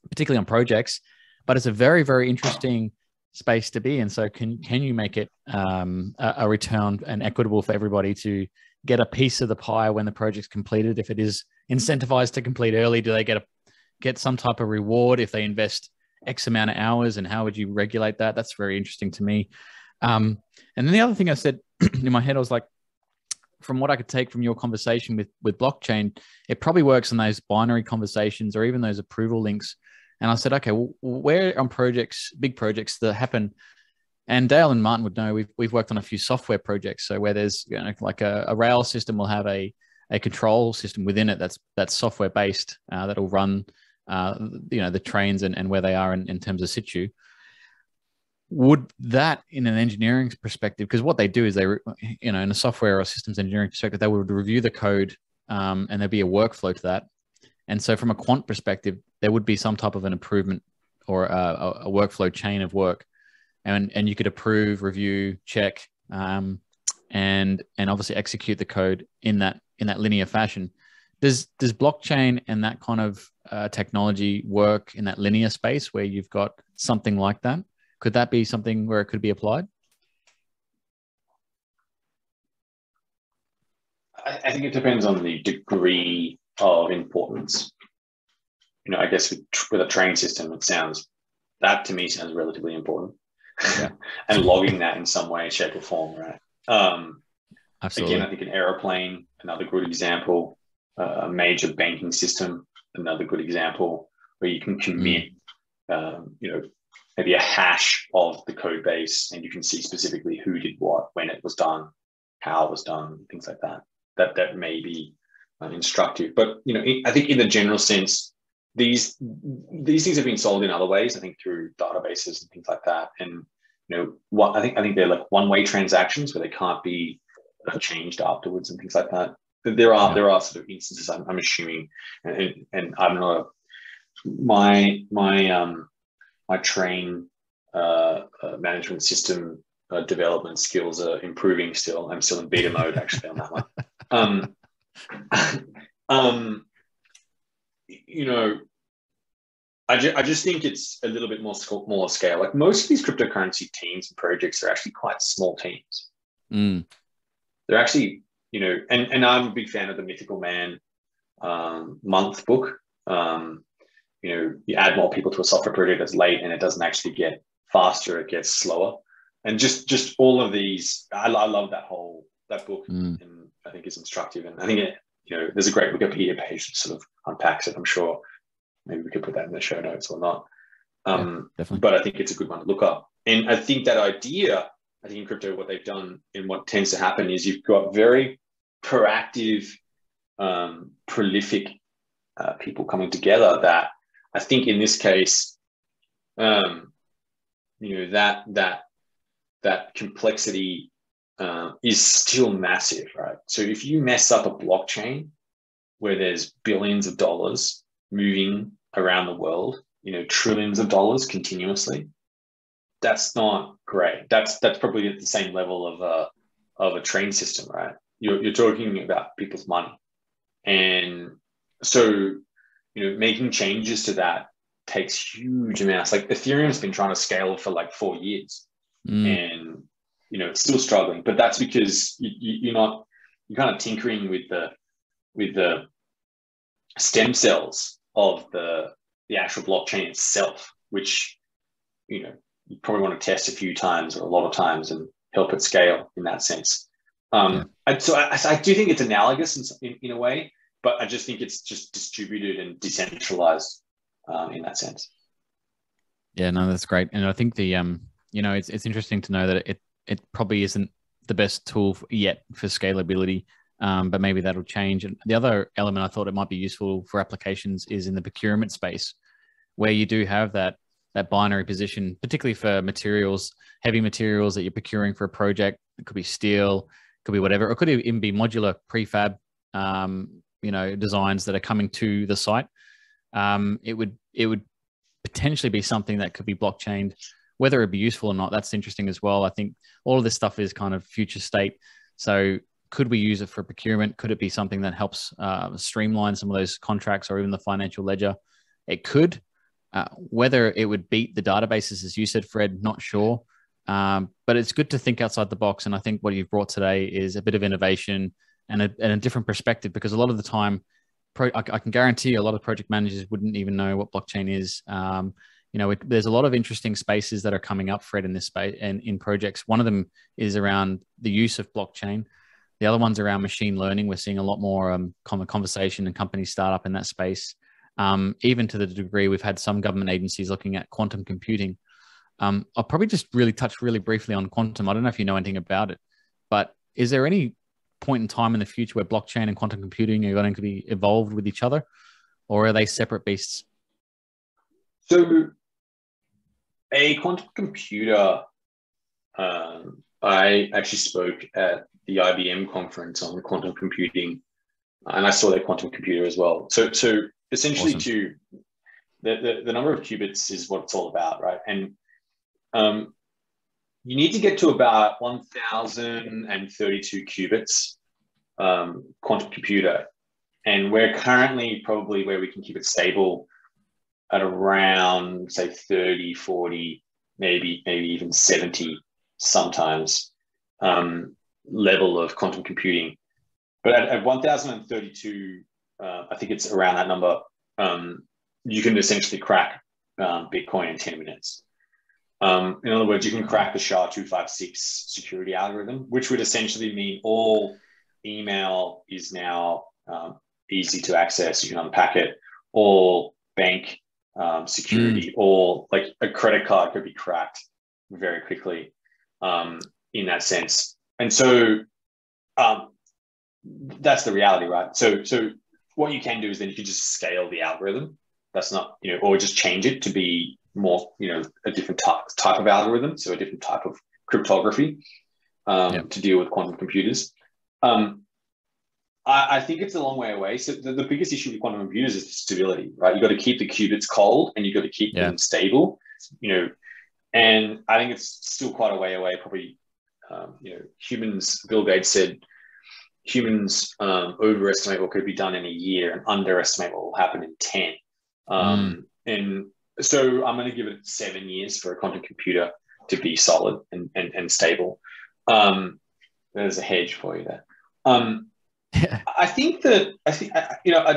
particularly on projects. But it's a very, very interesting space to be in. So can you make it a return and equitable for everybody to get a piece of the pie when the project's completed? If it is incentivized to complete early, do they get some type of reward if they invest X amount of hours? And how would you regulate that? That's very interesting to me. And then the other thing I said in my head, I was like, from what I could take from your conversation with blockchain, it probably works on those binary conversations or even those approval links. And I said, okay, well, where on projects, big projects that happen, and Dale and Martin would know, we've worked on a few software projects. So where there's, you know, like a rail system will have a control system within it that's software based that'll run, you know, the trains and where they are in terms of situ. Would that, in an engineering perspective, because what they do is they, you know, in a software or systems engineering perspective, they would review the code and there'd be a workflow to that. And so from a quant perspective, there would be some type of an improvement or a workflow chain of work. And you could approve, review, check, and obviously execute the code in that linear fashion. Does blockchain and that kind of technology work in that linear space where you've got something like that? Could that be something where it could be applied? I think it depends on the degree of importance. You know, I guess with a train system, that to me sounds relatively important. Yeah. And logging that in some way, shape, or form, right? Absolutely. Again, I think an aeroplane, another good example. A major banking system, another good example, where you can commit, you know, maybe a hash of the code base, and you can see specifically who did what, when it was done, how it was done, things like that. That may be instructive. But, you know, I think in the general sense, these things have been solved in other ways. I think through databases and things like that. And, you know, I think they're like one-way transactions where they can't be changed afterwards and things like that. There are sort of instances, I'm assuming, and I'm not my train management system development skills are improving still. I'm still in beta mode actually on that one. You know, I just think it's a little bit more scale. Like most of these cryptocurrency teams and projects are actually quite small teams. They're actually, you know, and I'm a big fan of the Mythical Man month book. You know, you add more people to a software project that's late and it doesn't actually get faster, it gets slower. And just all of these, I love that book, and I think it's instructive. And I think you know, there's a great Wikipedia page that sort of unpacks it. I'm sure maybe we could put that in the show notes or not. Definitely. But I think it's a good one to look up. And I think that idea, I think in crypto, what they've done and what tends to happen is you've got very proactive, prolific people coming together that I think in this case, you know, that complexity is still massive, right? So if you mess up a blockchain where there's billions of dollars moving around the world, you know, trillions of dollars continuously, that's not great. That's probably at the same level of a train system, right? You're talking about people's money. And so, you know, making changes to that takes huge amounts. Like Ethereum's been trying to scale for like 4 years and, you know, it's still struggling, but that's because you're kind of tinkering with the stem cells of the the actual blockchain itself, which, you probably want to test a few times or a lot of times and help it scale in that sense. So I do think it's analogous in a way, but I just think it's just distributed and decentralized in that sense. Yeah, no, that's great. And I think the it's interesting to know that it probably isn't the best tool yet for scalability, but maybe that'll change. And the other element I thought it might be useful for applications is in the procurement space, where you do have that binary position, particularly for materials, heavy materials that you're procuring for a project. It could be steel, could be whatever, or it could even be modular prefab, designs that are coming to the site. It would potentially be something that could be blockchained. Whether it be useful or not, that's interesting as well. I think all of this stuff is kind of future state. So could we use it for procurement? Could it be something that helps streamline some of those contracts or even the financial ledger? It could. Whether it would beat the databases, as you said, Fred, not sure. But it's good to think outside the box. And I think what you've brought today is a bit of innovation and a different perspective, because a lot of the time, I can guarantee a lot of project managers wouldn't even know what blockchain is. There's a lot of interesting spaces that are coming up, Fred, in this space and in projects. One of them is around the use of blockchain. The other one's around machine learning. We're seeing a lot more common conversation and companies start up in that space. Even to the degree we've had some government agencies looking at quantum computing. I'll probably just really touch really briefly on quantum. I don't know if you know anything about it, but is there any point in time in the future where blockchain and quantum computing are going to be evolved with each other, or are they separate beasts? So a quantum computer, I actually spoke at the IBM conference on quantum computing, and I saw their quantum computer as well. So essentially, awesome. The number of qubits is what it's all about, right? And you need to get to about 1,032 qubits quantum computer, and we're currently probably where we can keep it stable at around, say, 30, 40, maybe even 70 sometimes level of quantum computing. But at 1,032, I think it's around that number, you can essentially crack Bitcoin in 10 minutes. In other words, you can crack the SHA-256 security algorithm, which would essentially mean all email is now easy to access. You can unpack it. All bank security, or like a credit card could be cracked very quickly in that sense. And so that's the reality, right? So what you can do is then you can just scale the algorithm. That's not, or just change it to be more, a different type of algorithm. So a different type of cryptography to deal with quantum computers. I think it's a long way away. So the biggest issue with quantum computers is stability, right? You've got to keep the qubits cold and you've got to keep them stable, and I think it's still quite a way away. Probably, humans, Bill Gates said, humans overestimate what could be done in a year and underestimate what will happen in 10. And so I'm going to give it 7 years for a quantum computer to be solid and stable. There's a hedge for you there. I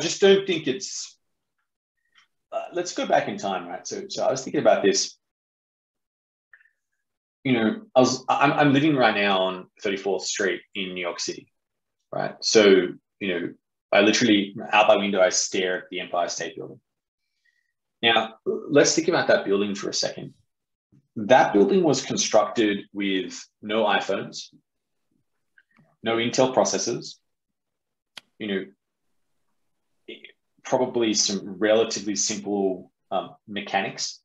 just don't think it's. Let's go back in time, right? So I was thinking about this. I'm living right now on 34th Street in New York City, right? So I literally, out my window, I stare at the Empire State Building. Now, let's think about that building for a second. That building was constructed with no iPhones, no Intel processors, probably some relatively simple mechanics,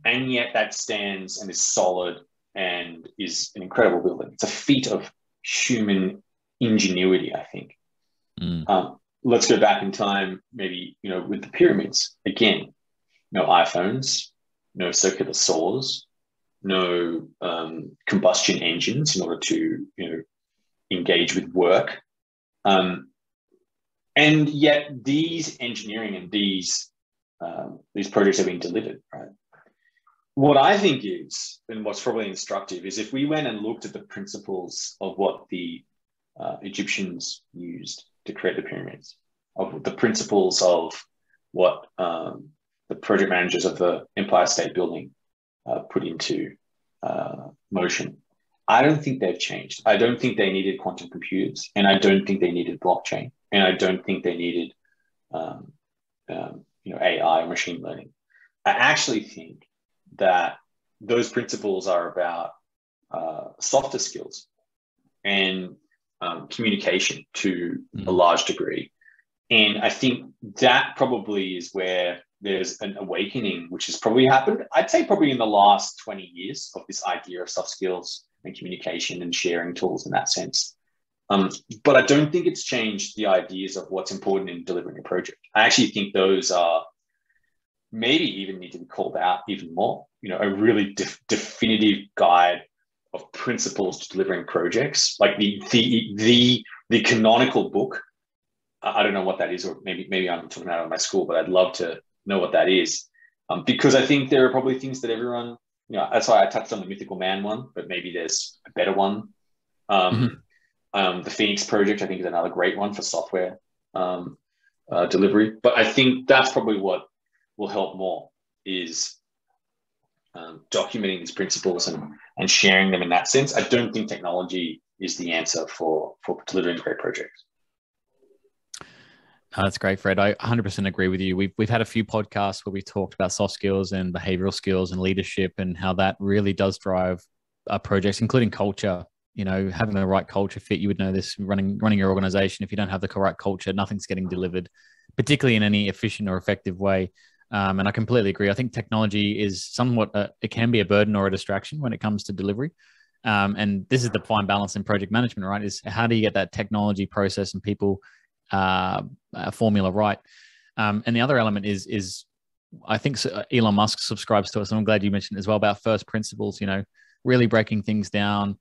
and yet that stands and is solid and is an incredible building. It's a feat of human ingenuity, I think. Let's go back in time, maybe, with the pyramids. Again, no iPhones, no circular saws, no combustion engines in order to, engage with work. And yet these engineering and these projects have been delivered, right? What I think is, and what's probably instructive, is if we went and looked at the principles of what the Egyptians used to create the pyramids, of the principles of what the the project managers of the Empire State Building put into motion. I don't think they've changed. I don't think they needed quantum computers, and I don't think they needed blockchain, and I don't think they needed AI or machine learning. I actually think that those principles are about softer skills and communication to a large degree. And I think that probably is where there's an awakening, which has probably happened, I'd say probably in the last 20 years, of this idea of soft skills and communication and sharing tools in that sense. But I don't think it's changed the ideas of what's important in delivering a project. I actually think those are maybe even need to be called out even more. A really definitive guide of principles to delivering projects, like the canonical book. I don't know what that is, or maybe I'm talking out of my school, but I'd love to know what that is, because I think there are probably things that everyone, that's why I touched on the Mythical Man one, but maybe there's a better one. The Phoenix Project, I think, is another great one for software delivery. But I think that's probably what will help more, is documenting these principles and sharing them in that sense. I don't think technology is the answer for delivering great projects. That's great, Fred. I 100% agree with you. We've had a few podcasts where we talked about soft skills and behavioral skills and leadership, and how that really does drive projects, including culture. Having the right culture fit. You would know this running your organization. If you don't have the correct culture, nothing's getting delivered, particularly in any efficient or effective way. And I completely agree. I think technology is somewhat, it can be a burden or a distraction when it comes to delivery. And this is the fine balance in project management, right? Is how do you get that technology, process, and people formula right? And the other element is I think Elon Musk subscribes to us, and I'm glad you mentioned it as well, about first principles, really breaking things down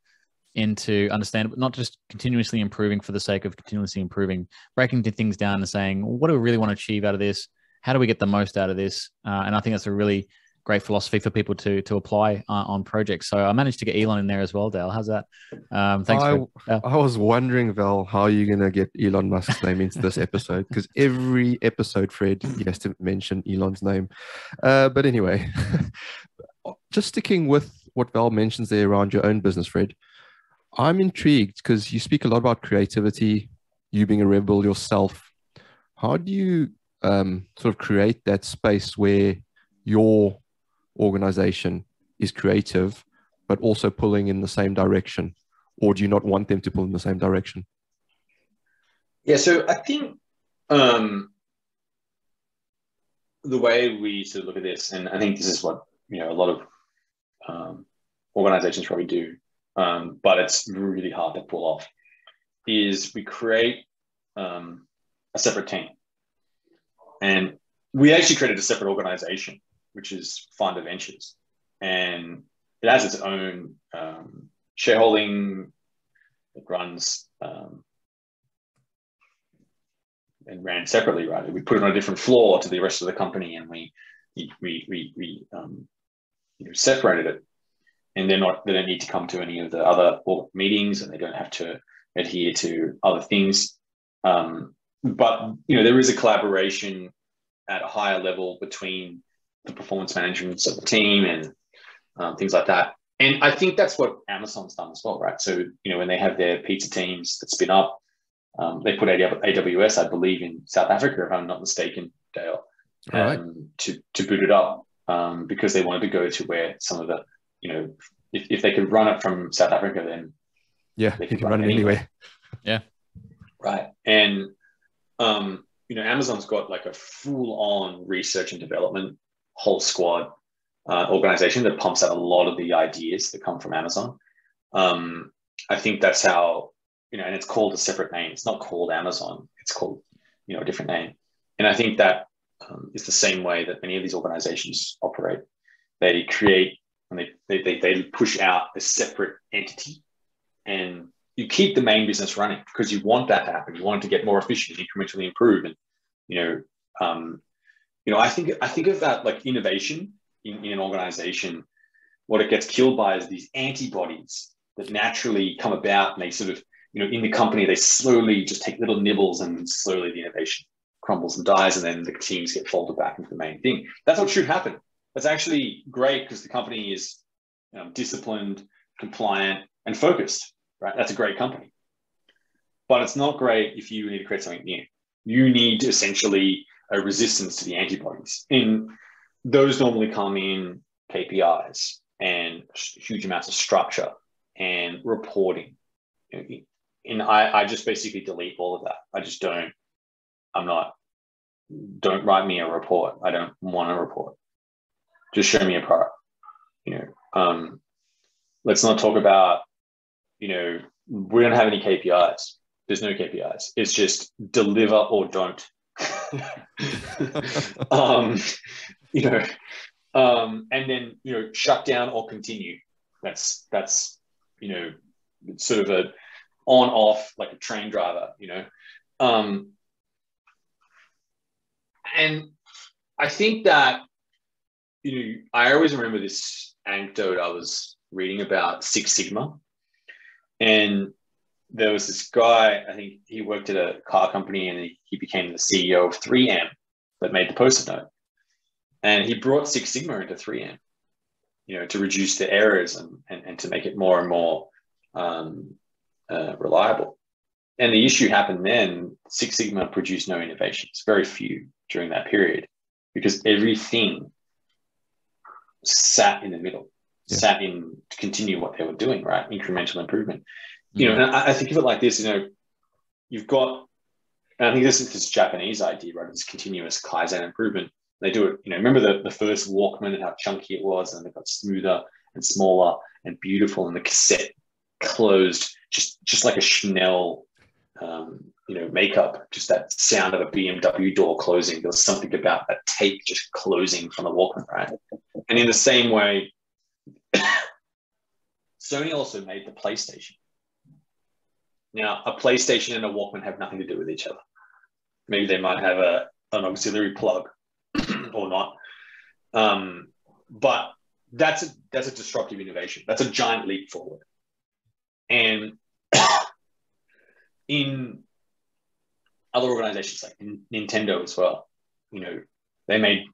into understand, not just continuously improving for the sake of continuously improving, breaking things down and saying, what do we really want to achieve out of this? How do we get the most out of this? And I think that's a really great philosophy for people to apply on projects. So I managed to get Elon in there as well, Dale. How's that? Thanks. I was wondering, Val, how you're going to get Elon Musk's name into this episode, because every episode, Fred, he has to mention Elon's name. But anyway, just sticking with what Val mentions there around your own business, Fred, I'm intrigued because you speak a lot about creativity, you being a rebel yourself. How do you sort of create that space where your organization is creative, but also pulling in the same direction? Or do you not want them to pull in the same direction? Yeah, so I think the way we sort of look at this, and I think this is what a lot of organizations probably do, but it's really hard to pull off, is we create a separate team. And we actually created a separate organization, which is Finder Ventures. And it has its own shareholding. It runs and ran separately, right? We put it on a different floor to the rest of the company, and we separated it. And they don't need to come to any of the other meetings, and they don't have to adhere to other things. But there is a collaboration at a higher level between the performance management of the team and things like that. And I think that's what Amazon's done as well, right? So when they have their pizza teams that spin up, they put AWS, I believe, in South Africa, if I'm not mistaken, Dale, to boot it up, because they wanted to go to where some of the if they could run it from South Africa, then they can run it anywhere. Yeah, right. And Amazon's got like a full-on research and development whole squad organization that pumps out a lot of the ideas that come from Amazon. I think that's how and it's called a separate name. It's not called Amazon. It's called a different name. And I think that is the same way that many of these organizations operate. They create and they push out a separate entity, and you keep the main business running because you want that to happen. You want it to get more efficient, incrementally improve. And, I think of that like innovation in an organization. What it gets killed by is these antibodies that naturally come about, and they sort of, in the company, they slowly just take little nibbles, and slowly the innovation crumbles and dies, and then the teams get folded back into the main thing. That's what should happen. That's actually great because the company is disciplined, compliant, and focused, right? That's a great company. But it's not great if you need to create something new. You need essentially a resistance to the antibodies. And those normally come in KPIs and huge amounts of structure and reporting. And I just basically delete all of that. I just don't write me a report. I don't want a report. Just show me a product. Let's not talk about, we don't have any KPIs. There's no KPIs. It's just deliver or don't. And then, shut down or continue. That's sort of a on off, like a train driver, and I think that, I always remember this anecdote I was reading about Six Sigma, and there was this guy, I think he worked at a car company, and he became the CEO of 3M that made the Post-it note. And he brought Six Sigma into 3M, to reduce the errors and to make it more and more reliable. And the issue happened then, Six Sigma produced no innovations, very few during that period, because everything sat in the middle, sat in to continue what they were doing, right? Incremental improvement. And I think of it like this, you've got, and I think this is this Japanese idea, right? This continuous Kaizen improvement. They do it, remember the first Walkman and how chunky it was, and they got smoother and smaller and beautiful, and the cassette closed just like a Chanel, makeup, just that sound of a BMW door closing. There was something about that tape just closing from the Walkman, right? And in the same way, Sony also made the PlayStation. Now, a PlayStation and a Walkman have nothing to do with each other. Maybe they might have an auxiliary plug or not. But that's a disruptive innovation. That's a giant leap forward. And in other organizations like Nintendo as well, they made,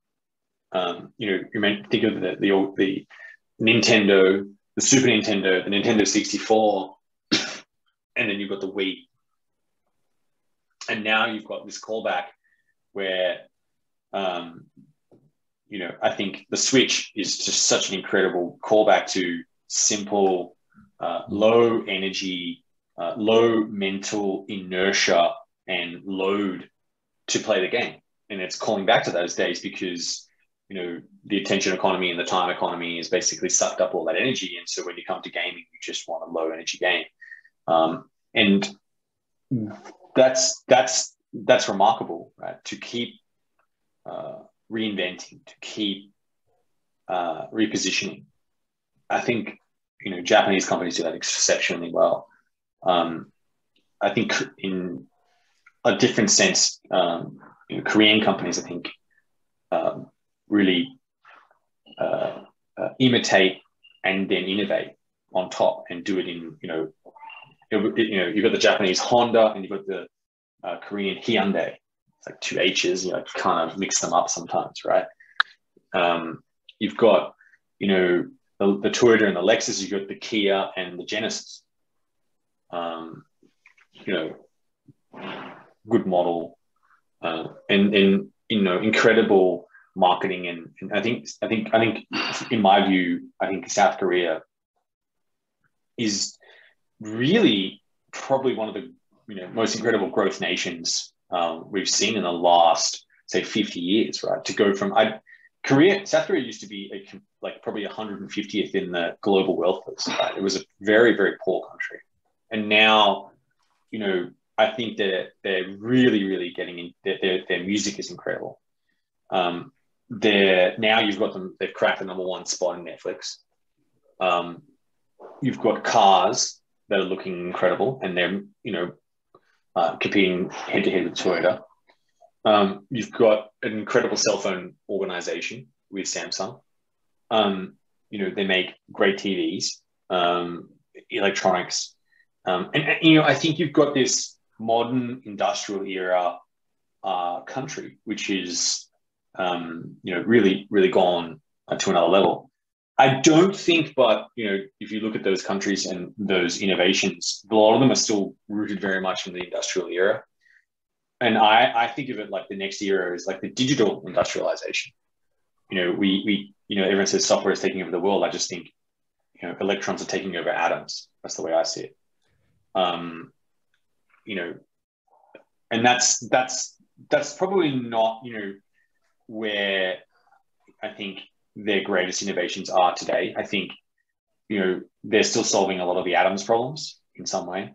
you may think of the Nintendo, the Super Nintendo, the Nintendo 64, and then you've got the Wii. And now you've got this callback where, I think the Switch is just such an incredible callback to simple, low energy, low mental inertia and load to play the game. And it's calling back to those days because, the attention economy and the time economy has basically sucked up all that energy. And so when you come to gaming, you just want a low energy game. And that's remarkable, right? To keep reinventing, to keep repositioning. I think, Japanese companies do that exceptionally well. I think in a different sense, Korean companies, I think, really imitate and then innovate on top and do it in, you've got the Japanese Honda and you've got the Korean Hyundai. It's like two H's, kind of mix them up sometimes, right? You've got, the Toyota and the Lexus, you've got the Kia and the Genesis. Good model, and incredible marketing, and I think in my view, I think South Korea is really probably one of the most incredible growth nations we've seen in the last, say, 50 years, right? To go from South Korea used to be probably 150th in the global wealth list, right? It was a very, very poor country, and now, I think that they're really, really getting in. Their music is incredible. Now you've got them. They've cracked the #1 spot in Netflix. You've got cars that are looking incredible, and they're competing head to head with Toyota. You've got an incredible cell phone organization with Samsung. They make great TVs, electronics, and I think you've got this modern industrial era country, which is really, really gone to another level. I don't think, but if you look at those countries and those innovations, a lot of them are still rooted very much in the industrial era. And I think of it like the next era is like the digital industrialization. Everyone says software is taking over the world. I just think, electrons are taking over atoms. That's the way I see it. And that's probably not, where I think their greatest innovations are today. I think, they're still solving a lot of the atoms problems in some way.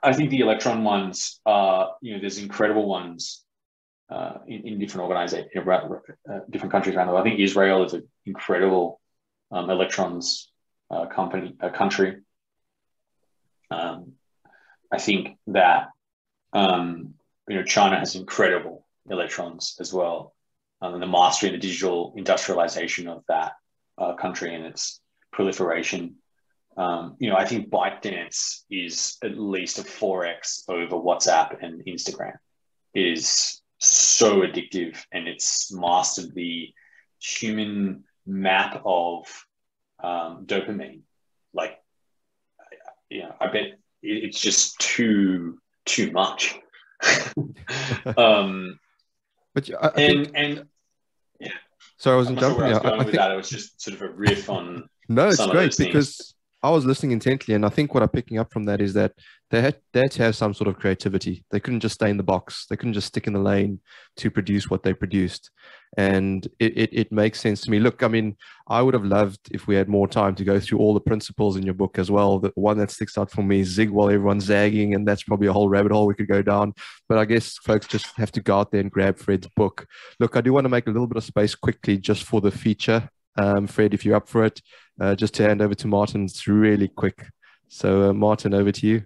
I think the electron ones are, there's incredible ones in different organizations, different countries around the world. I think Israel is an incredible electrons country. I think that China has incredible electrons as well, and the mastery and the digital industrialization of that country and its proliferation. I think ByteDance is at least a 4x over WhatsApp and Instagram. It is so addictive, and it's mastered the human map of dopamine. Like, I bet it's just too much. But I think, sorry, I wasn't jumping. I think that it was just sort of a riff on. No, it's great because I was listening intently, and I think what I'm picking up from that is that they had to have some sort of creativity. They couldn't just stay in the box. They couldn't just stick in the lane to produce what they produced. And it makes sense to me. Look, I mean, I would have loved if we had more time to go through all the principles in your book as well. The one that sticks out for me is zig while everyone's zagging, and that's probably a whole rabbit hole we could go down. But I guess folks just have to go out there and grab Fred's book. Look, I do want to make a little bit of space quickly just for the feature. Fred, if you're up for it, just to hand over to Martin. It's really quick. So Martin, over to you.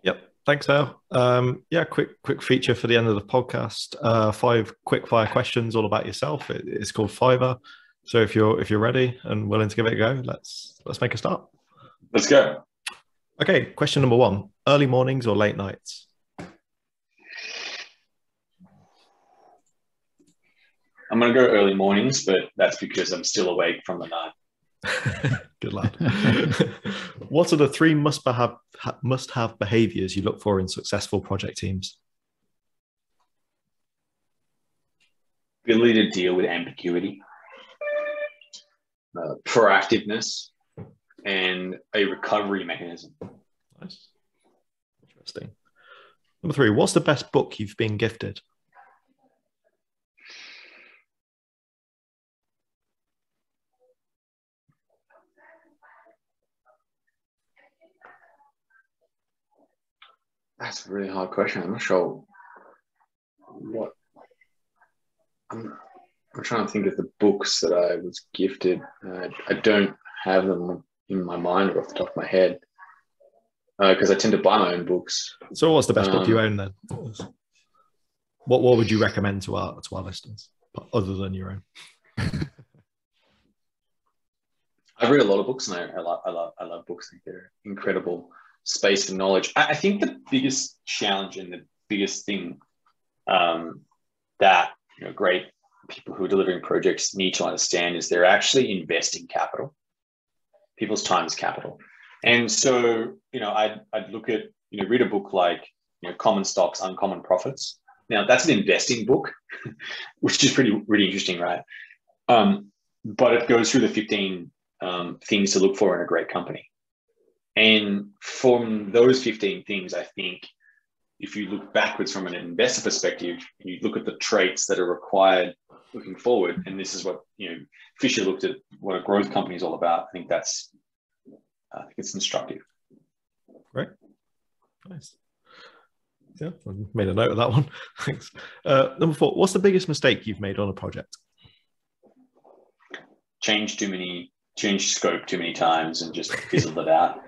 Yep. Thanks, Al. Quick feature for the end of the podcast. 5 quick fire questions all about yourself. It's called Fiverr. So if you're ready and willing to give it a go, let's make a start. Let's go. Okay, question number 1. Early mornings or late nights? I'm going to go early mornings, but that's because I'm still awake from the night. Good lad. What are the 3 must-have behaviors you look for in successful project teams? Ability to deal with ambiguity, proactiveness, and a recovery mechanism. Nice. Interesting. Number 3, what's the best book you've been gifted? That's a really hard question. I'm not sure what. I'm trying to think of the books that I was gifted. I don't have them in my mind or off the top of my head because I tend to buy my own books. So, what's the best book you own then? What would you recommend to our listeners other than your own? I've read a lot of books, and I love books. I think they're incredible space for knowledge. I think the biggest challenge and the biggest thing that great people who are delivering projects need to understand is they're actually investing capital. People's time is capital. And so, I'd look at, read a book like, Common Stocks, Uncommon Profits. Now, that's an investing book, which is really interesting, right? But it goes through the 15 things to look for in a great company. And from those 15 things, I think if you look backwards from an investor perspective, you look at the traits that are required looking forward, and this is what, Fisher looked at what a growth company is all about. I think it's instructive. Great. Nice. Yeah, I made a note of that one. Thanks. Number 4, what's the biggest mistake you've made on a project? Change scope too many times and just fizzled it out.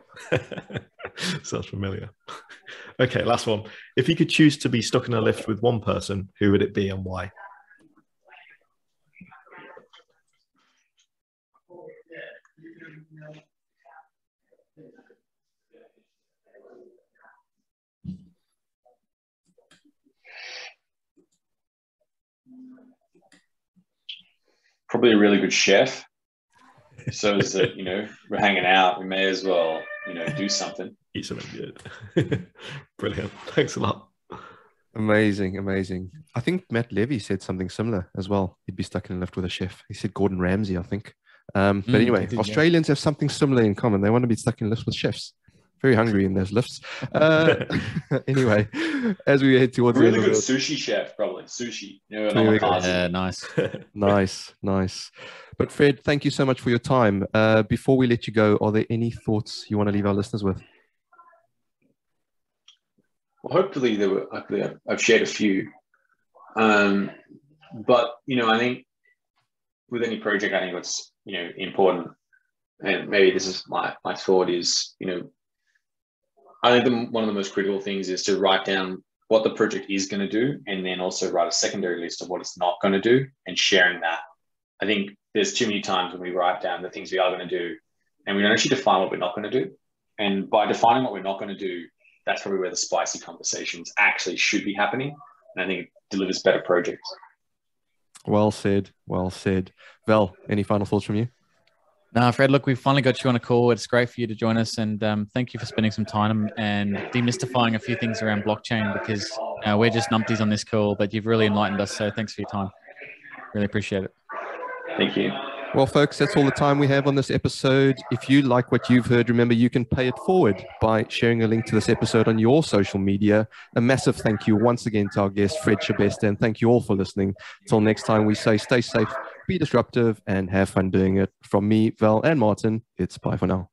Sounds familiar. Okay, last one. If you could choose to be stuck in a lift with one person, who would it be and why? probably a really good chef. So is that, we're hanging out, we may as well, do something. Eat something good. Brilliant. Thanks a lot. Amazing. I think Matt Levy said something similar as well. He'd be stuck in a lift with a chef. He said Gordon Ramsay, I think. But anyway, Australians have something similar in common. They want to be stuck in lifts with chefs. Very hungry in those lifts. Anyway, as we head towards really good sushi chef, probably sushi. Yeah, nice. But Fred, thank you so much for your time. Before we let you go, are there any thoughts you want to leave our listeners with? Well, hopefully I've shared a few. But I think with any project, I think what's important, and maybe this is my thought is, I think one of the most critical things is to write down what the project is going to do, and then also write a secondary list of what it's not going to do, and sharing that. I think there's too many times when we write down the things we are going to do, and we don't actually define what we're not going to do. And by defining what we're not going to do, that's probably where the spicy conversations actually should be happening. And I think it delivers better projects. Well said. Val, any final thoughts from you? No, Fred, look, we've finally got you on a call. It's great for you to join us, and thank you for spending some time and demystifying a few things around blockchain, because we're just numpties on this call, but you've really enlightened us. So thanks for your time. Really appreciate it. Thank you. Well, folks, that's all the time we have on this episode. If you like what you've heard, remember you can pay it forward by sharing a link to this episode on your social media. A massive thank you once again to our guest, Fred Schebesta, and thank you all for listening. Until next time, we say stay safe, be disruptive, and have fun doing it. From me, Val, and Martin, it's bye for now.